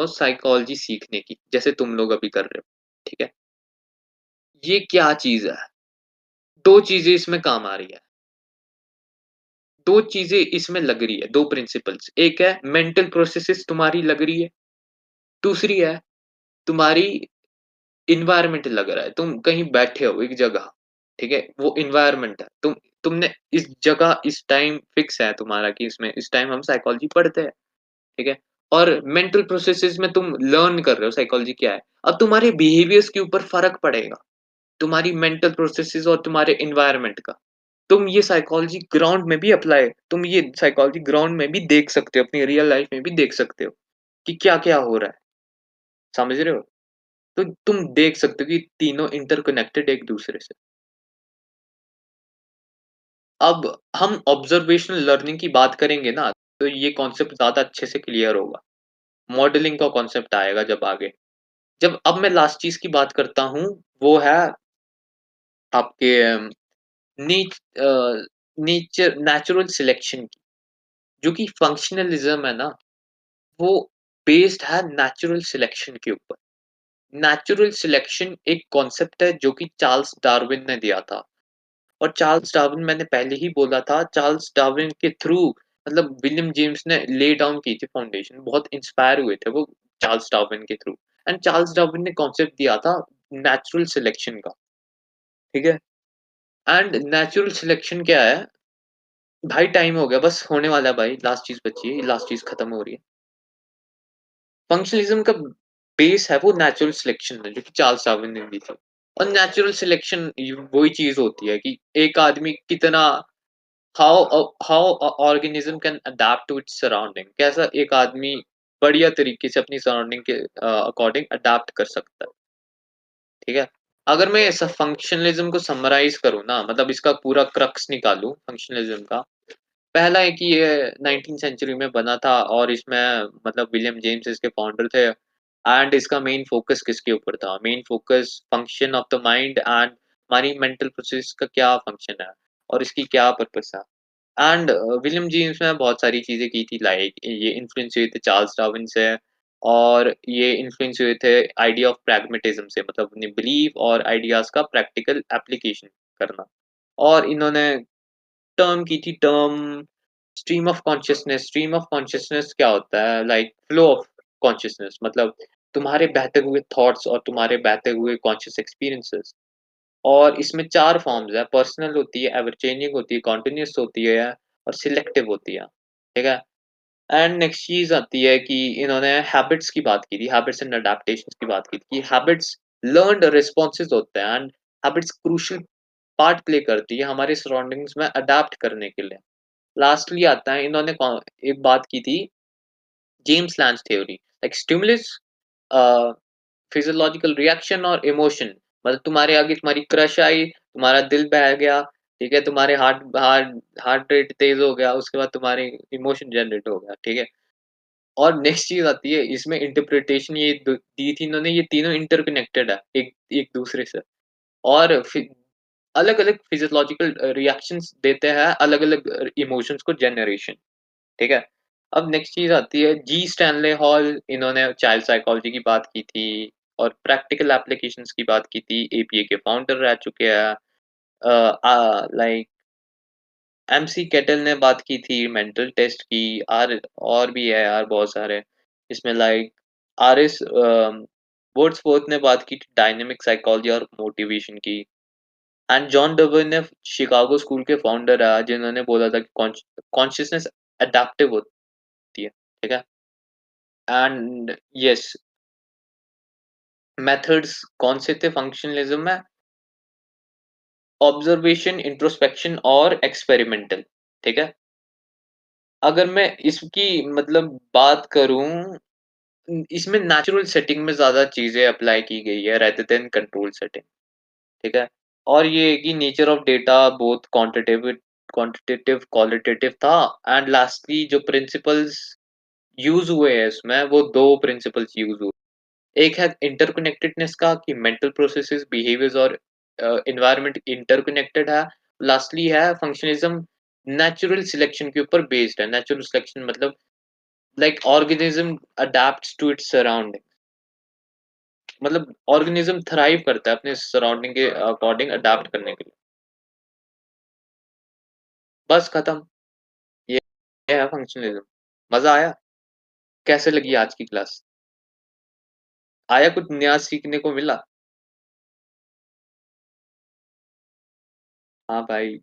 साइकोलॉजी सीखने की, जैसे तुम लोग अभी कर रहे हो, ठीक है? ये क्या चीज़ है? 2 चीज़ें इसमें काम आ रही है, 2 चीज़ें इसमें लग रही है, 2 प्रिंसिपल्स। एक है मेंटल प्रोसेसेस तुम्हारी लग रही है, दूसरी है तुम्हारी एनवायरनमेंट लग रहा है। तुम कहीं बैठे हो एक जगह, ठीक है? वो एनवायरनमेंट है। तुमने इस जगह इस टाइम फिक्स है तुम्हारा कि इसमें इस टाइम हम साइकोलॉजी पढ़ते हैं, ठीक है? और मेंटल प्रोसेसेस में तुम लर्न कर रहे हो साइकोलॉजी क्या है। अब तुम्हारे बिहेवियर्स के ऊपर फ़र्क पड़ेगा, तुम्हारी मेंटल प्रोसेसेस और तुम्हारे एनवायरनमेंट का। तुम ये साइकोलॉजी ग्राउंड में भी देख सकते हो, अपनी रियल लाइफ़ में भी देख सकते हो कि क्या-क्या हो रहा है। समझ रहे हो? तो तुम देख सकते हो कि तीनों इंटरकनेक्टेड है एक-दूसरे से। अब हम ऑब्जर्वेशनल लर्निंग की बात करेंगे ना, तो ये कॉन्सेप्ट ज़्यादा अच्छे से क्लियर होगा। मॉडलिंग का कॉन्सेप्ट आएगा जब आगे। जब अब मैं लास्ट चीज़ की बात करता हूँ, वो है आपके नीच अ, नेचर नेचुरल सिलेक्शन की, जो कि फंक्शनलिज़्म है ना, वो बेस्ड है नेचुरल सिलेक्शन के ऊपर। नेचुरल सिलेक्शन एक कॉन्सेप्ट है जो कि चार्ल्स डार्विन ने दिया था। और चार्ल्स डार्विन मैंने पहले ही बोला था, चार्ल्स डार्विन के थ्रू मतलब विलियम जेम्स ने ले डाउन की थी फाउंडेशन, बहुत इंस्पायर हुए थे वो चार्ल्स डार्विन के थ्रू एंड चार्ल्स डार्विन ने कॉन्सेप्ट दिया था नेचुरल सिलेक्शन का, ठीक है? एंड नेचुरल सिलेक्शन क्या है? भाई टाइम हो गया बस होने वाला है भाई, लास्ट चीज़ बची है, लास्ट चीज़ खत्म हो रही है। फंक्शनलिज्म का बेस है वो नेचुरल सिलेक्शन है, जो कि चार्ल्स डार्विन ने दी थी। और नेचुरल सिलेक्शन वही चीज़ होती है कि एक आदमी कितना how organism can adapt to its surrounding कैसा एक आदमी बढ़िया तरीके से अपनी सराउंडिंग के अकॉर्डिंग अडैप्ट कर सकता है, ठीक है? अगर मैं ऐसा फंक्शनलिज्म को समराइज़ करूँ ना मतलब इसका पूरा क्रक्स निकालूँ फंक्शनलिज्म का, पहला है कि ये 19th सेंचुरी में बना था और इसमें मतलब विलियम जेम्स इसके फाउंडर थे एंड इसका मेन फ़ोकस किसके ऊपर था? Main focus function of the mind and हमारी मेंटल प्रोसेस का क्या फंक्शन है और इसकी क्या पर्पस है? एंड विलियम जेम्स ने बहुत सारी चीज़ें की थी लाइक ये इन्फ्लुएंस हुए थे चार्ल्स डार्विन से और ये इन्फ्लुएंस हुए थे आइडिया ऑफ प्रैग्मेटिज्म से मतलब अपनी बिलीफ और आइडियाज़ का प्रैक्टिकल एप्लीकेशन करना। और इन्होंने टर्म स्ट्रीम ऑफ कॉन्शसनेस क्या होता है? लाइक फ्लो ऑफ कॉन्शसनेस मतलब तुम्हारे बहते हुए थॉट्स और तुम्हारे बहते हुए कॉन्शियस एक्सपीरियंसेस। और इसमें 4 फॉर्म्स हैं, पर्सनल होती है, एवर चेंजिंग होती है, कॉन्टिन्यूअस होती है और सिलेक्टिव होती है, ठीक है? एंड नेक्स्ट चीज़ आती है कि इन्होंने हैबिट्स की बात की थी, हैबिट्स एंड अडैप्टेशंस की बात की थी कि हैबिट्स लर्न्ड रिस्पॉन्सेज़ होते हैं and habits crucial part play करती है हमारे सराउंडिंग्स में अडैप्ट करने के लिए। लास्टली आता है इन्होंने एक बात की थी James Lange's theory like stimulus uh, physiological reaction और इमोशन। मतलब तुम्हारे आगे तुम्हारी क्रश आई, तुम्हारा दिल बह गया, ठीक है? तुम्हारे हार्ट हार्ट रेट तेज़ हो गया, उसके बाद तुम्हारे इमोशन जनरेट हो गया, ठीक है? और नेक्स्ट चीज़ आती है इसमें इंटरप्रिटेशन ये दी थी इन्होंने, ये तीनों इंटरकनेक्टेड है एक एक दूसरे से और अलग-अलग फिजियोलॉजिकल रिएक्शंस देते हैं अलग-अलग इमोशंस को जनरेशन, ठीक है? अब नेक्स्ट चीज़ आती है जी स्टैनले हॉल, इन्होंने चाइल्ड साइकोलॉजी की बात की थी और प्रैक्टिकल एप्लीकेशंस की बात की थी, एपीए के फाउंडर रह चुके हैं। लाइक एमसी केटल ने बात की थी मेंटल टेस्ट की, और भी है यार बहुत सारे। इसमें लाइक आरएस वर्ड्सवर्थ ने बात की थी डायनामिक साइकोलॉजी और मोटिवेशन की। एंड जॉन डर्विन ने शिकागो स्कूल के फाउंडर है जिन्होंने बोला था कि कॉन्शियसनेस अडैप्टिव होती है, ठीक है? एंड यस, मेथड्स कौन से थे फंक्शनलिज्म में? ऑब्जर्वेशन, इंट्रोस्पेक्शन और एक्सपेरिमेंटल, ठीक है? अगर मैं इसकी मतलब बात करूँ, इसमें नेचुरल सेटिंग में ज़्यादा चीज़ें अप्लाई की गई है रेदर देन कंट्रोल सेटिंग, ठीक है? और ये है कि nature of data both quantitative, qualitative था एंड लास्टली जो प्रिंसिपल्स यूज़ हुए हैं इसमें, वो 2 प्रिंसिपल्स यूज़ हुए। एक है इंटरकनेक्टेडनेस का कि मेंटल प्रोसेसेस, बिहेवियर्स और एनवायरनमेंट इंटरकनेक्टेड है। लास्टली है फंक्शनलिज्म नेचुरल सिलेक्शन के ऊपर बेस्ड है। नेचुरल सिलेक्शन मतलब like organism adapts to its surrounding. मतलब ऑर्गेनिज्म थ्राइव करता है अपने सराउंडिंग के अकॉर्डिंग अडैप्ट करने के लिए। बस खत्म। ये है फंक्शनलिज्म। मज़ा आया? कैसे लगी आज की क्लास? आया कुछ नया सीखने को मिला? हाँ भाई।